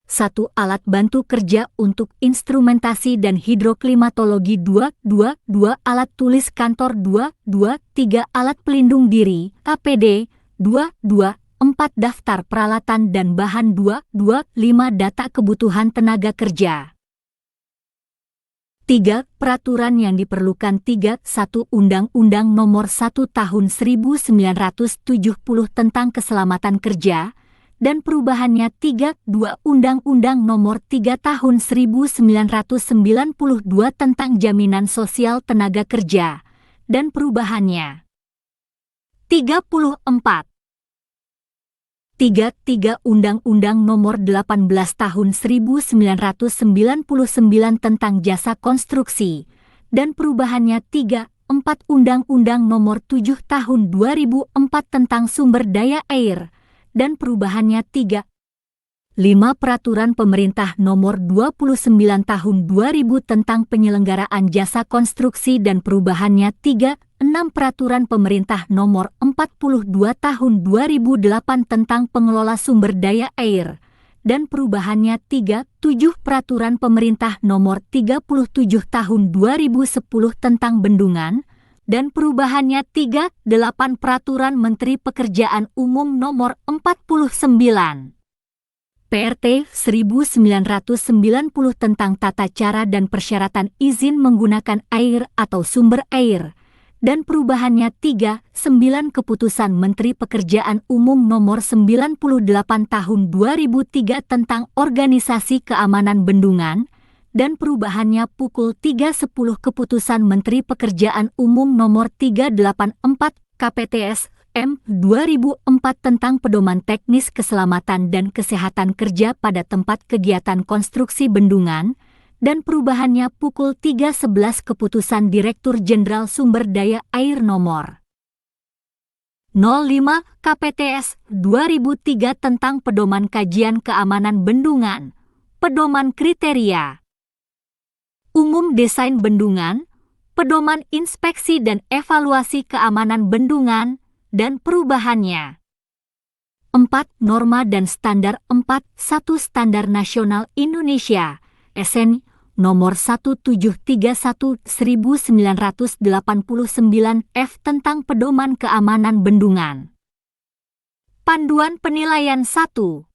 1 alat bantu kerja untuk instrumentasi dan hidroklimatologi 2-2 alat tulis kantor 2-3 alat pelindung diri APD 2-4 daftar peralatan dan bahan 2-5 data kebutuhan tenaga kerja. 3. Peraturan yang diperlukan 3-1 Undang-Undang Nomor 1 Tahun 1970 tentang Keselamatan Kerja dan perubahannya 3-2 Undang-Undang Nomor 3 Tahun 1992 tentang Jaminan Sosial Tenaga Kerja dan perubahannya 34. 3 Undang-Undang Nomor 18 Tahun 1999 tentang Jasa Konstruksi dan perubahannya 3-4 Undang-Undang Nomor 7 Tahun 2004 tentang Sumber Daya Air dan perubahannya 3-5 Peraturan Pemerintah Nomor 29 Tahun 2000 tentang Penyelenggaraan Jasa Konstruksi dan perubahannya 3-6 Peraturan Pemerintah Nomor 42 Tahun 2008 tentang Pengelola Sumber Daya Air dan perubahannya 3-7 Peraturan Pemerintah Nomor 37 Tahun 2010 tentang Bendungan dan perubahannya 3-8 Peraturan Menteri Pekerjaan Umum Nomor 49. PRT 1990 tentang tata cara dan persyaratan izin menggunakan air atau sumber air dan perubahannya 3-9 Keputusan Menteri Pekerjaan Umum Nomor 98 Tahun 2003 tentang Organisasi Keamanan Bendungan dan perubahannya pukul 3.10 Keputusan Menteri Pekerjaan Umum Nomor 384 KPTS M 2004 tentang Pedoman Teknis Keselamatan dan Kesehatan Kerja pada tempat kegiatan konstruksi bendungan dan perubahannya pukul 3.11 Keputusan Direktur Jenderal Sumber Daya Air Nomor 05 KPTS 2003 tentang Pedoman Kajian Keamanan Bendungan, Pedoman Kriteria Umum Desain Bendungan, Pedoman Inspeksi dan Evaluasi Keamanan Bendungan, dan perubahannya. 4. Norma dan Standar 4.1 Standar Nasional Indonesia, SN, Nomor 1731 1989 F tentang Pedoman Keamanan Bendungan. Panduan Penilaian 1.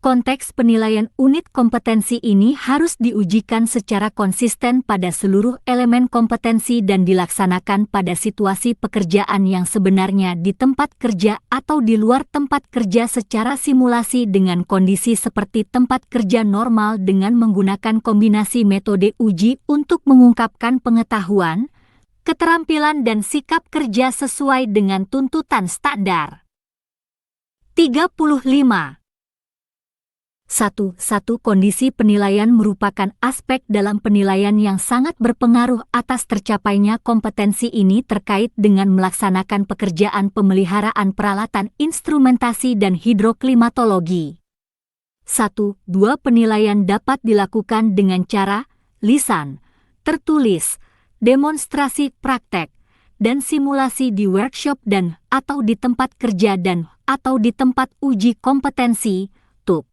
Konteks penilaian unit kompetensi ini harus diujikan secara konsisten pada seluruh elemen kompetensi dan dilaksanakan pada situasi pekerjaan yang sebenarnya di tempat kerja atau di luar tempat kerja secara simulasi dengan kondisi seperti tempat kerja normal dengan menggunakan kombinasi metode uji untuk mengungkapkan pengetahuan, keterampilan dan sikap kerja sesuai dengan tuntutan standar. 35. Satu kondisi penilaian merupakan aspek dalam penilaian yang sangat berpengaruh atas tercapainya kompetensi ini terkait dengan melaksanakan pekerjaan pemeliharaan peralatan instrumentasi dan hidroklimatologi. 1. Dua penilaian dapat dilakukan dengan cara lisan, tertulis, demonstrasi praktek, dan simulasi di workshop dan atau di tempat kerja dan atau di tempat uji kompetensi, TUP.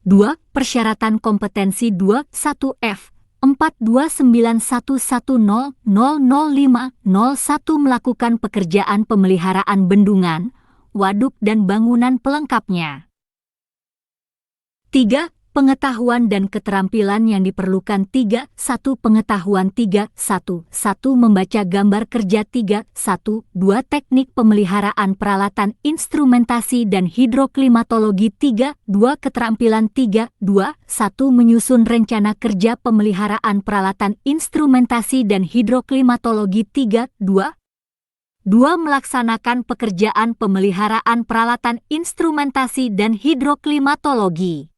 2. Persyaratan kompetensi 21F 42911000501 melakukan pekerjaan pemeliharaan bendungan, waduk dan bangunan pelengkapnya. 3. Pengetahuan dan keterampilan yang diperlukan 3. 1. Pengetahuan 3. 1. Membaca gambar kerja 3. 1. 2. Teknik pemeliharaan peralatan instrumentasi dan hidroklimatologi 3. 2. Keterampilan 3. 2. 1. Menyusun rencana kerja pemeliharaan peralatan instrumentasi dan hidroklimatologi 3. 2. 2. Melaksanakan pekerjaan pemeliharaan peralatan instrumentasi dan hidroklimatologi.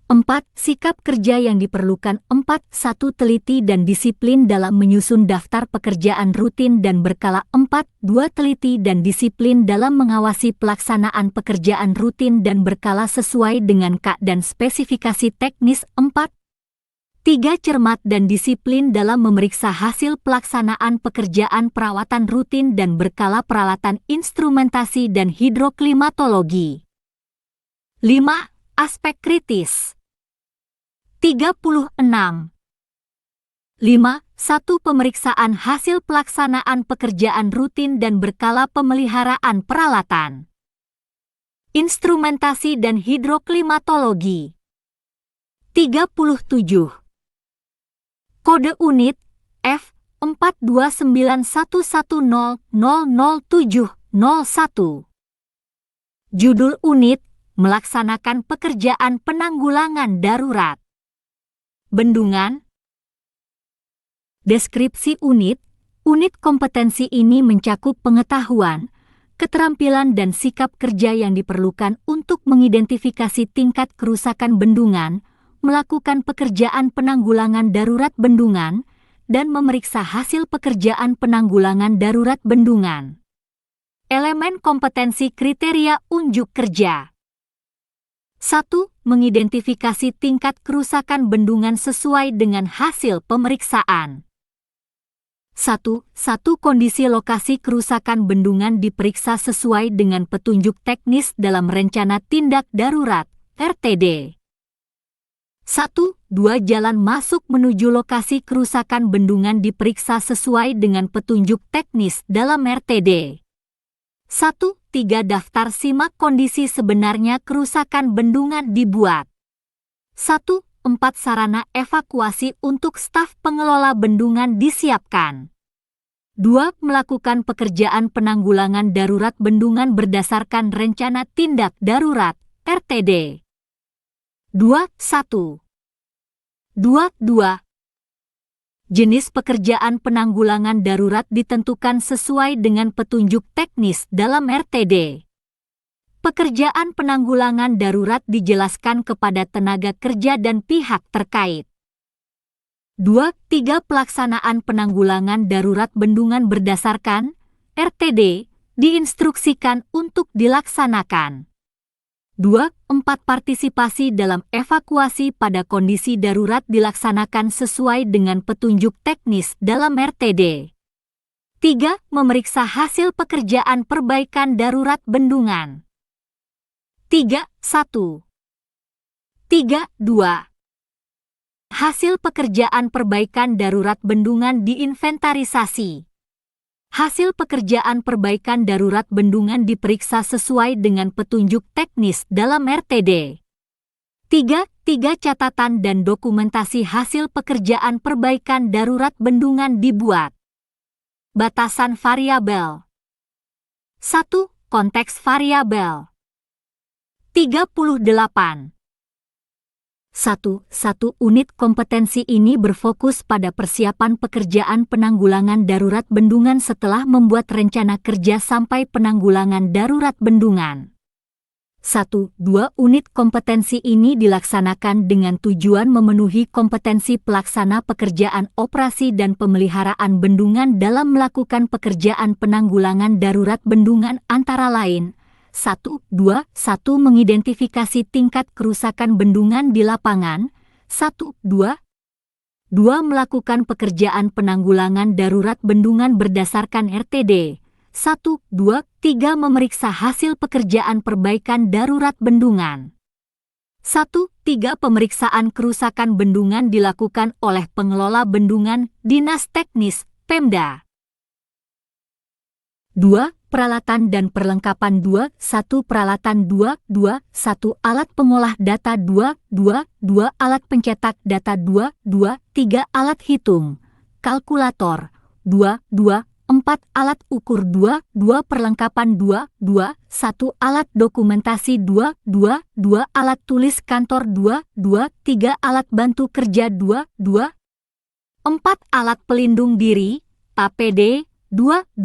4. Sikap kerja yang diperlukan 4. 1. Teliti dan disiplin dalam menyusun daftar pekerjaan rutin dan berkala 4. 2. Teliti dan disiplin dalam mengawasi pelaksanaan pekerjaan rutin dan berkala sesuai dengan KA dan spesifikasi teknis 4. 3. Cermat dan disiplin dalam memeriksa hasil pelaksanaan pekerjaan perawatan rutin dan berkala peralatan instrumentasi dan hidroklimatologi. 5. Aspek kritis. 36. 5. 1. Pemeriksaan hasil pelaksanaan pekerjaan rutin dan berkala pemeliharaan peralatan instrumentasi dan hidroklimatologi. 37. Kode unit F 42911000701. Judul unit melaksanakan pekerjaan penanggulangan darurat bendungan. Deskripsi unit kompetensi ini mencakup pengetahuan, keterampilan dan sikap kerja yang diperlukan untuk mengidentifikasi tingkat kerusakan bendungan, melakukan pekerjaan penanggulangan darurat bendungan, dan memeriksa hasil pekerjaan penanggulangan darurat bendungan. Elemen kompetensi kriteria unjuk kerja. 1. Mengidentifikasi tingkat kerusakan bendungan sesuai dengan hasil pemeriksaan. 1. Kondisi lokasi kerusakan bendungan diperiksa sesuai dengan petunjuk teknis dalam Rencana Tindak Darurat, RTD. 1. Jalan masuk menuju lokasi kerusakan bendungan diperiksa sesuai dengan petunjuk teknis dalam RTD. 1. 3. Daftar simak kondisi sebenarnya kerusakan bendungan dibuat. 1. 4. Sarana evakuasi untuk staf pengelola bendungan disiapkan. 2. Melakukan pekerjaan penanggulangan darurat bendungan berdasarkan Rencana Tindak Darurat, RTD. 2. Jenis pekerjaan penanggulangan darurat ditentukan sesuai dengan petunjuk teknis dalam RTD. Pekerjaan penanggulangan darurat dijelaskan kepada tenaga kerja dan pihak terkait. 2. Pelaksanaan penanggulangan darurat bendungan berdasarkan RTD diinstruksikan untuk dilaksanakan. 2. Partisipasi dalam evakuasi pada kondisi darurat dilaksanakan sesuai dengan petunjuk teknis dalam RTD. 3. Memeriksa hasil pekerjaan perbaikan darurat bendungan. 3.1. 3.2. Hasil pekerjaan perbaikan darurat bendungan diinventarisasi. Hasil pekerjaan perbaikan darurat bendungan diperiksa sesuai dengan petunjuk teknis dalam RTD. 3. Catatan dan dokumentasi hasil pekerjaan perbaikan darurat bendungan dibuat. Batasan variabel. 1. Konteks variabel. 38. 1. Unit kompetensi ini berfokus pada persiapan pekerjaan penanggulangan darurat bendungan setelah membuat rencana kerja sampai penanggulangan darurat bendungan. 1-2 unit kompetensi ini dilaksanakan dengan tujuan memenuhi kompetensi pelaksana pekerjaan operasi dan pemeliharaan bendungan dalam melakukan pekerjaan penanggulangan darurat bendungan antara lain 1-2 mengidentifikasi tingkat kerusakan bendungan di lapangan 1-2 melakukan pekerjaan penanggulangan darurat bendungan berdasarkan RTD 1, 2, 3 memeriksa hasil pekerjaan perbaikan darurat bendungan. 1, 3 pemeriksaan kerusakan bendungan dilakukan oleh pengelola bendungan Dinas Teknis Pemda. 2. Peralatan dan perlengkapan 2, 1 peralatan 2, 1 alat pengolah data 2, 2 alat pencetak data 2, 3 alat hitung, kalkulator 2, 4 alat ukur 2, perlengkapan 2, 1 alat dokumentasi 2, alat tulis kantor 2, 3 alat bantu kerja 2, 4 alat pelindung diri, APD, 2, 5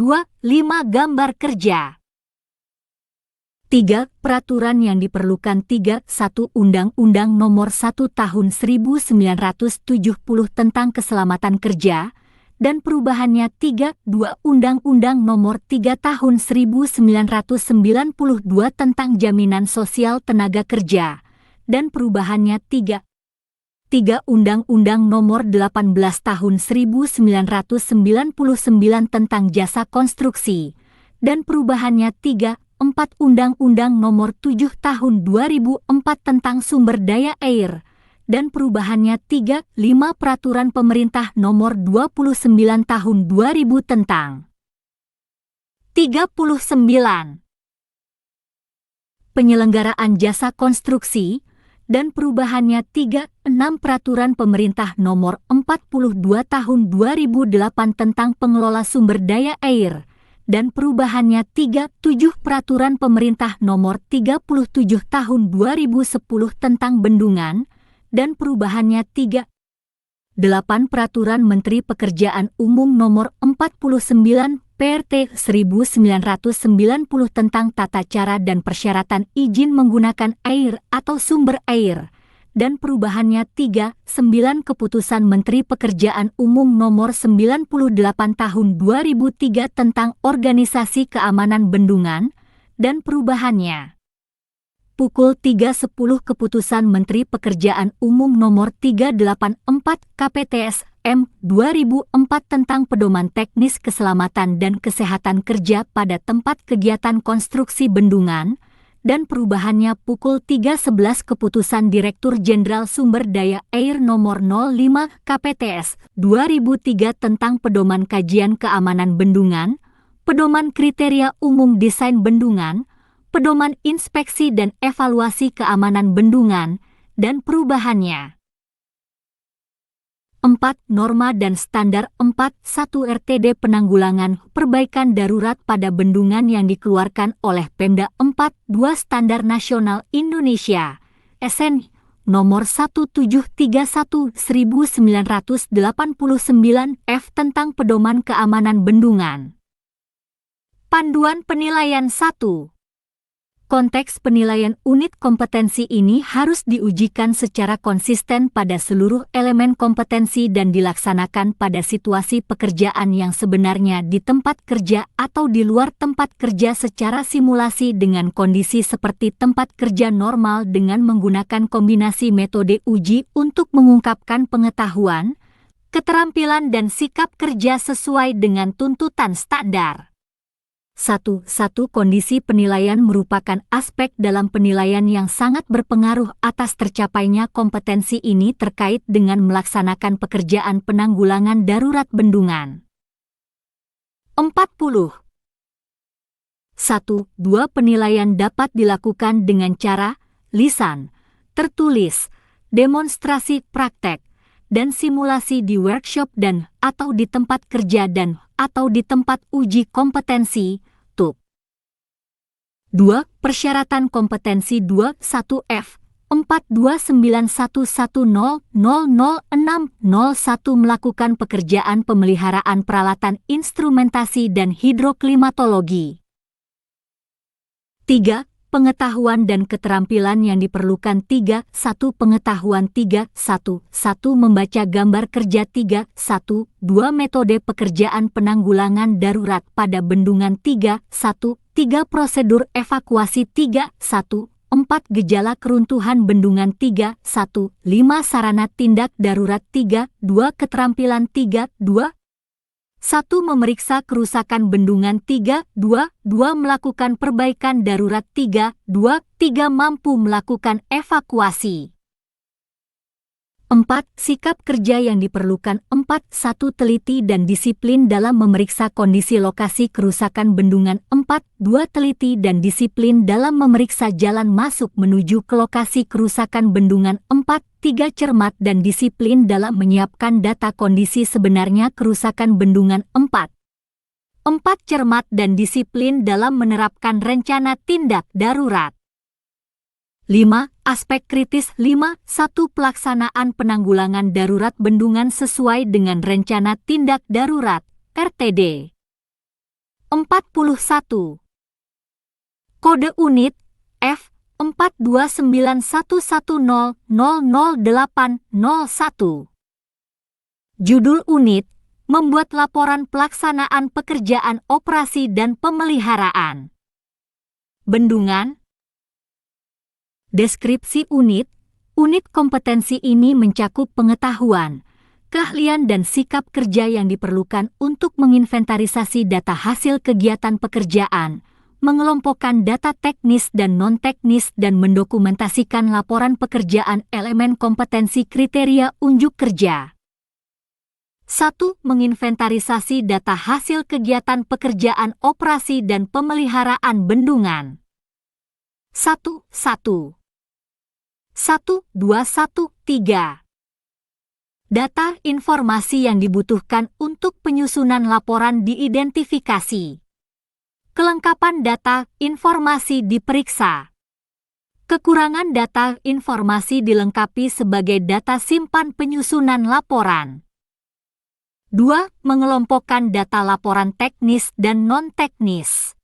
gambar kerja. 3. Peraturan yang diperlukan 3. 1 Undang-Undang Nomor 1 Tahun 1970 tentang Keselamatan Kerja, dan perubahannya 3, 2 Undang-Undang Nomor 3 Tahun 1992 tentang Jaminan Sosial Tenaga Kerja, dan perubahannya 3 Undang-Undang Nomor 18 Tahun 1999 tentang Jasa Konstruksi, dan perubahannya 3, 4 Undang-Undang Nomor 7 Tahun 2004 tentang Sumber Daya Air, dan perubahannya 3, 5 Peraturan Pemerintah Nomor 29 Tahun 2000 tentang 39 penyelenggaraan jasa konstruksi, dan perubahannya 3, 6 Peraturan Pemerintah Nomor 42 Tahun 2008 tentang Pengelola Sumber Daya Air, dan perubahannya 3, 7 Peraturan Pemerintah Nomor 37 Tahun 2010 tentang Bendungan, dan perubahannya 3, 8 Peraturan Menteri Pekerjaan Umum Nomor 49 PRT 1990 tentang tata cara dan persyaratan izin menggunakan air atau sumber air, dan perubahannya 3, 9 Keputusan Menteri Pekerjaan Umum Nomor 98 Tahun 2003 tentang Organisasi Keamanan Bendungan, dan perubahannya pukul 3.10 Keputusan Menteri Pekerjaan Umum Nomor 384 KPTS M 2004 tentang Pedoman Teknis Keselamatan dan Kesehatan Kerja pada tempat kegiatan konstruksi bendungan, dan perubahannya pukul 3.11 Keputusan Direktur Jenderal Sumber Daya Air Nomor 05 KPTS 2003 tentang Pedoman Kajian Keamanan Bendungan, Pedoman Kriteria Umum Desain Bendungan, Pedoman Inspeksi dan Evaluasi Keamanan Bendungan, dan perubahannya 4. Norma dan Standar 4.1 RTD Penanggulangan Perbaikan Darurat pada Bendungan yang dikeluarkan oleh Pemda 4.2 Standar Nasional Indonesia SN Nomor 1731 1989 F tentang Pedoman Keamanan Bendungan. Panduan Penilaian 1. Konteks penilaian unit kompetensi ini harus diujikan secara konsisten pada seluruh elemen kompetensi dan dilaksanakan pada situasi pekerjaan yang sebenarnya di tempat kerja atau di luar tempat kerja secara simulasi dengan kondisi seperti tempat kerja normal dengan menggunakan kombinasi metode uji untuk mengungkapkan pengetahuan, keterampilan dan sikap kerja sesuai dengan tuntutan standar. 1. Kondisi penilaian merupakan aspek dalam penilaian yang sangat berpengaruh atas tercapainya kompetensi ini terkait dengan melaksanakan pekerjaan penanggulangan darurat bendungan. 40. 1. 2 penilaian dapat dilakukan dengan cara lisan, tertulis, demonstrasi praktek, dan simulasi di workshop dan atau di tempat kerja dan atau di tempat uji kompetensi, TUK. 2. Persyaratan kompetensi 21F 42911000601 melakukan pekerjaan pemeliharaan peralatan instrumentasi dan hidroklimatologi. 3. Pengetahuan dan keterampilan yang diperlukan 3.1 Pengetahuan 3.1 Membaca gambar kerja 3.1 2 Metode pekerjaan penanggulangan darurat pada bendungan 3.1 3 Prosedur evakuasi 3.1 4 Gejala keruntuhan bendungan 3.1 5 Sarana tindak darurat 3.2 Keterampilan 3.2 1. Memeriksa kerusakan bendungan 3.2 2. Melakukan perbaikan darurat 3.2 3. Mampu melakukan evakuasi 4. Sikap kerja yang diperlukan 4. 1. Teliti dan disiplin dalam memeriksa kondisi lokasi kerusakan bendungan 4. 2. Teliti dan disiplin dalam memeriksa jalan masuk menuju ke lokasi kerusakan bendungan 4. 3. Cermat dan disiplin dalam menyiapkan data kondisi sebenarnya kerusakan bendungan 4. 4. Cermat dan disiplin dalam menerapkan rencana tindak darurat 5. Aspek kritis 5. 1. Pelaksanaan penanggulangan darurat bendungan sesuai dengan rencana tindak darurat RTD 41. Kode unit F 42911000801. Judul unit membuat laporan pelaksanaan pekerjaan operasi dan pemeliharaan bendungan. Deskripsi unit kompetensi ini mencakup pengetahuan, keahlian dan sikap kerja yang diperlukan untuk menginventarisasi data hasil kegiatan pekerjaan, mengelompokkan data teknis dan non-teknis dan mendokumentasikan laporan pekerjaan. Elemen kompetensi kriteria unjuk kerja 1. Menginventarisasi data hasil kegiatan pekerjaan operasi dan pemeliharaan bendungan 1. 3. Data informasi yang dibutuhkan untuk penyusunan laporan diidentifikasi. Kelengkapan data informasi diperiksa. Kekurangan data informasi dilengkapi sebagai data simpan penyusunan laporan. 2. Mengelompokkan data laporan teknis dan non-teknis.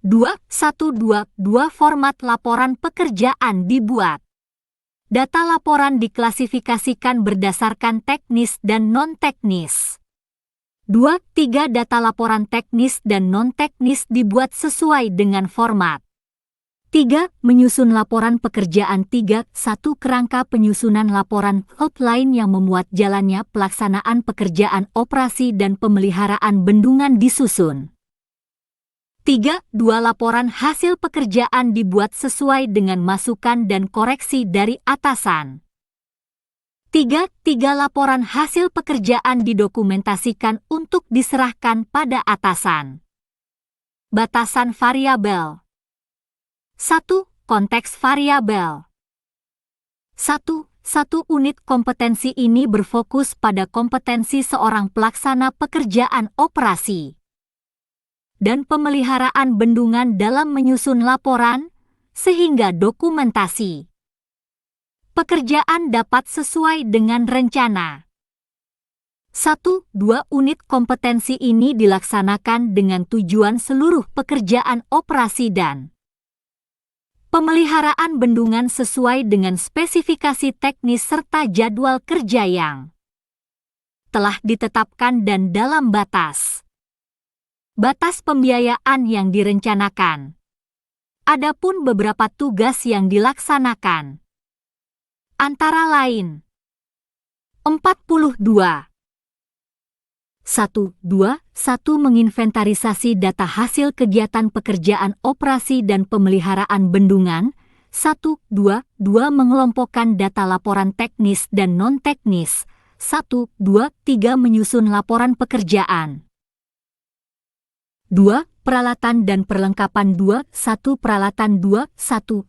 2.1.2.2 Format laporan pekerjaan dibuat. Data laporan diklasifikasikan berdasarkan teknis dan non-teknis. 2.3 Data laporan teknis dan non-teknis dibuat sesuai dengan format. 3. Menyusun laporan pekerjaan 3.1 Kerangka penyusunan laporan outline yang memuat jalannya pelaksanaan pekerjaan operasi dan pemeliharaan bendungan disusun. 3.2 Laporan hasil pekerjaan dibuat sesuai dengan masukan dan koreksi dari atasan. 3. Laporan hasil pekerjaan didokumentasikan untuk diserahkan pada atasan. Batasan variabel 1. Konteks variabel 1. Unit kompetensi ini berfokus pada kompetensi seorang pelaksana pekerjaan operasi dan pemeliharaan bendungan dalam menyusun laporan, sehingga dokumentasi pekerjaan dapat sesuai dengan rencana. 1. 2 Unit kompetensi ini dilaksanakan dengan tujuan seluruh pekerjaan operasi dan pemeliharaan bendungan sesuai dengan spesifikasi teknis serta jadwal kerja yang telah ditetapkan dan dalam batas pembiayaan yang direncanakan. Adapun beberapa tugas yang dilaksanakan antara lain 42. 1. Menginventarisasi data hasil kegiatan pekerjaan operasi dan pemeliharaan bendungan. 1. 2. Mengelompokkan data laporan teknis dan non-teknis. 1. 2. 3. Menyusun laporan pekerjaan. 2. Peralatan dan perlengkapan 2. 1. Peralatan 2. 1.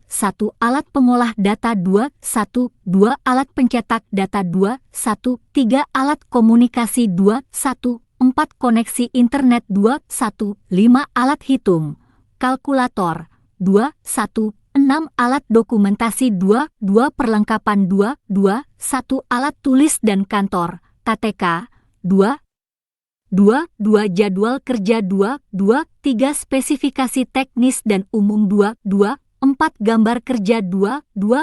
Alat pengolah data 2. 1. 2. Alat pencetak data 2. 1. 3. Alat komunikasi 2. 1. 4. Koneksi internet 2. 1. 5. Alat hitung, kalkulator 2. 1. 6. Alat dokumentasi 2. 2. Perlengkapan 2. 2. 1. Alat tulis dan kantor, KTK 2. 2. Jadwal kerja 2. 3. Spesifikasi teknis dan umum 2. 4. Gambar kerja 2. 5.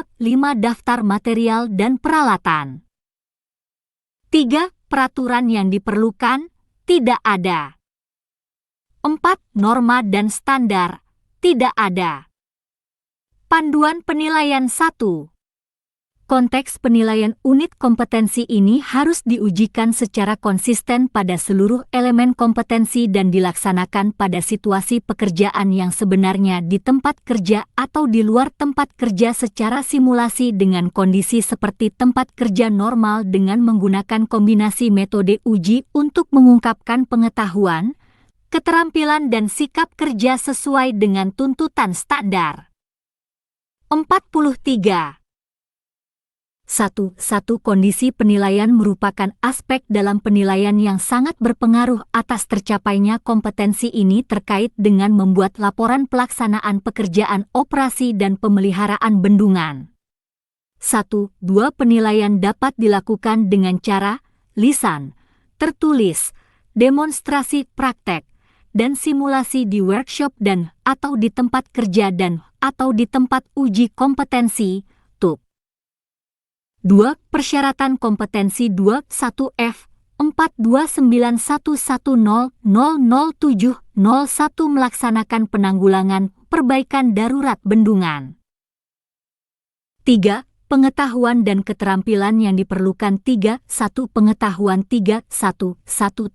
Daftar material dan peralatan. 3. Peraturan yang diperlukan, tidak ada. 4. Norma dan standar, tidak ada. Panduan penilaian 1. Konteks penilaian unit kompetensi ini harus diujikan secara konsisten pada seluruh elemen kompetensi dan dilaksanakan pada situasi pekerjaan yang sebenarnya di tempat kerja atau di luar tempat kerja secara simulasi dengan kondisi seperti tempat kerja normal dengan menggunakan kombinasi metode uji untuk mengungkapkan pengetahuan, keterampilan dan sikap kerja sesuai dengan tuntutan standar. 43. 1. Kondisi penilaian merupakan aspek dalam penilaian yang sangat berpengaruh atas tercapainya kompetensi ini terkait dengan membuat laporan pelaksanaan pekerjaan operasi dan pemeliharaan bendungan. 1. Penilaian dapat dilakukan dengan cara lisan, tertulis, demonstrasi praktek, dan simulasi di workshop dan atau di tempat kerja dan atau di tempat uji kompetensi, TUP. 2. Persyaratan kompetensi 2. 1F 42911000701 melaksanakan penanggulangan perbaikan darurat bendungan. 3. Pengetahuan dan keterampilan yang diperlukan 3. 1. Pengetahuan 3. 1.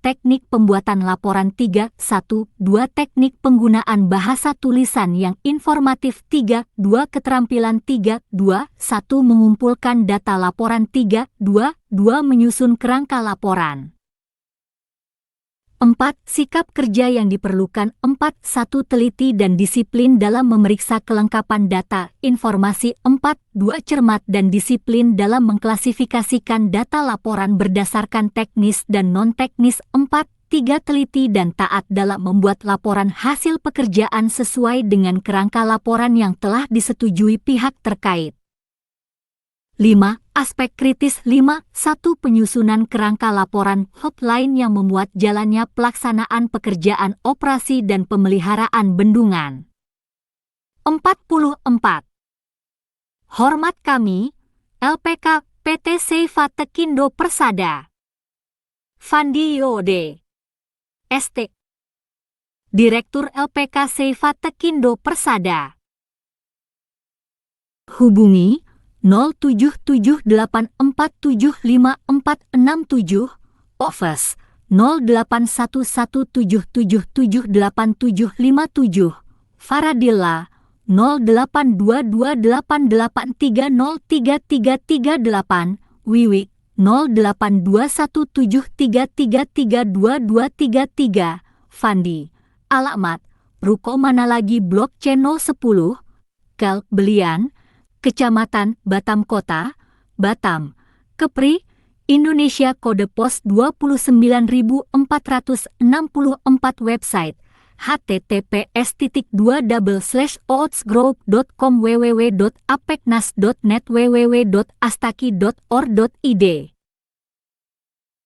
Teknik pembuatan laporan 3. 1. 2. Teknik penggunaan bahasa tulisan yang informatif 3. 2. Keterampilan 3. 2. 1. Mengumpulkan data laporan 3. 2. Menyusun kerangka laporan. 4. Sikap kerja yang diperlukan 4. 1. Teliti dan disiplin dalam memeriksa kelengkapan data, informasi 4. 2. Cermat dan disiplin dalam mengklasifikasikan data laporan berdasarkan teknis dan non-teknis 4. 3. Teliti dan taat dalam membuat laporan hasil pekerjaan sesuai dengan kerangka laporan yang telah disetujui pihak terkait. 5. Aspek kritis 5. 1. Penyusunan kerangka laporan hotline yang memuat jalannya pelaksanaan pekerjaan operasi dan pemeliharaan bendungan. 44. Hormat kami, LPK PT Seifa Tekindo Persada. Fandi Yode, ST. Direktur LPK Seifa Tekindo Persada. Hubungi 0778475467, Office 081177787757, Faradilla 082288303338, Wiwi 082173332233, Fandi, alamat Ruko Manalagi Blok C 010, Kel Belian, Kecamatan Batam Kota, Batam, Kepri, Indonesia. Kode pos 29464, website https://outsgroup.com, www.apeknas.net, www.astaki.or.id.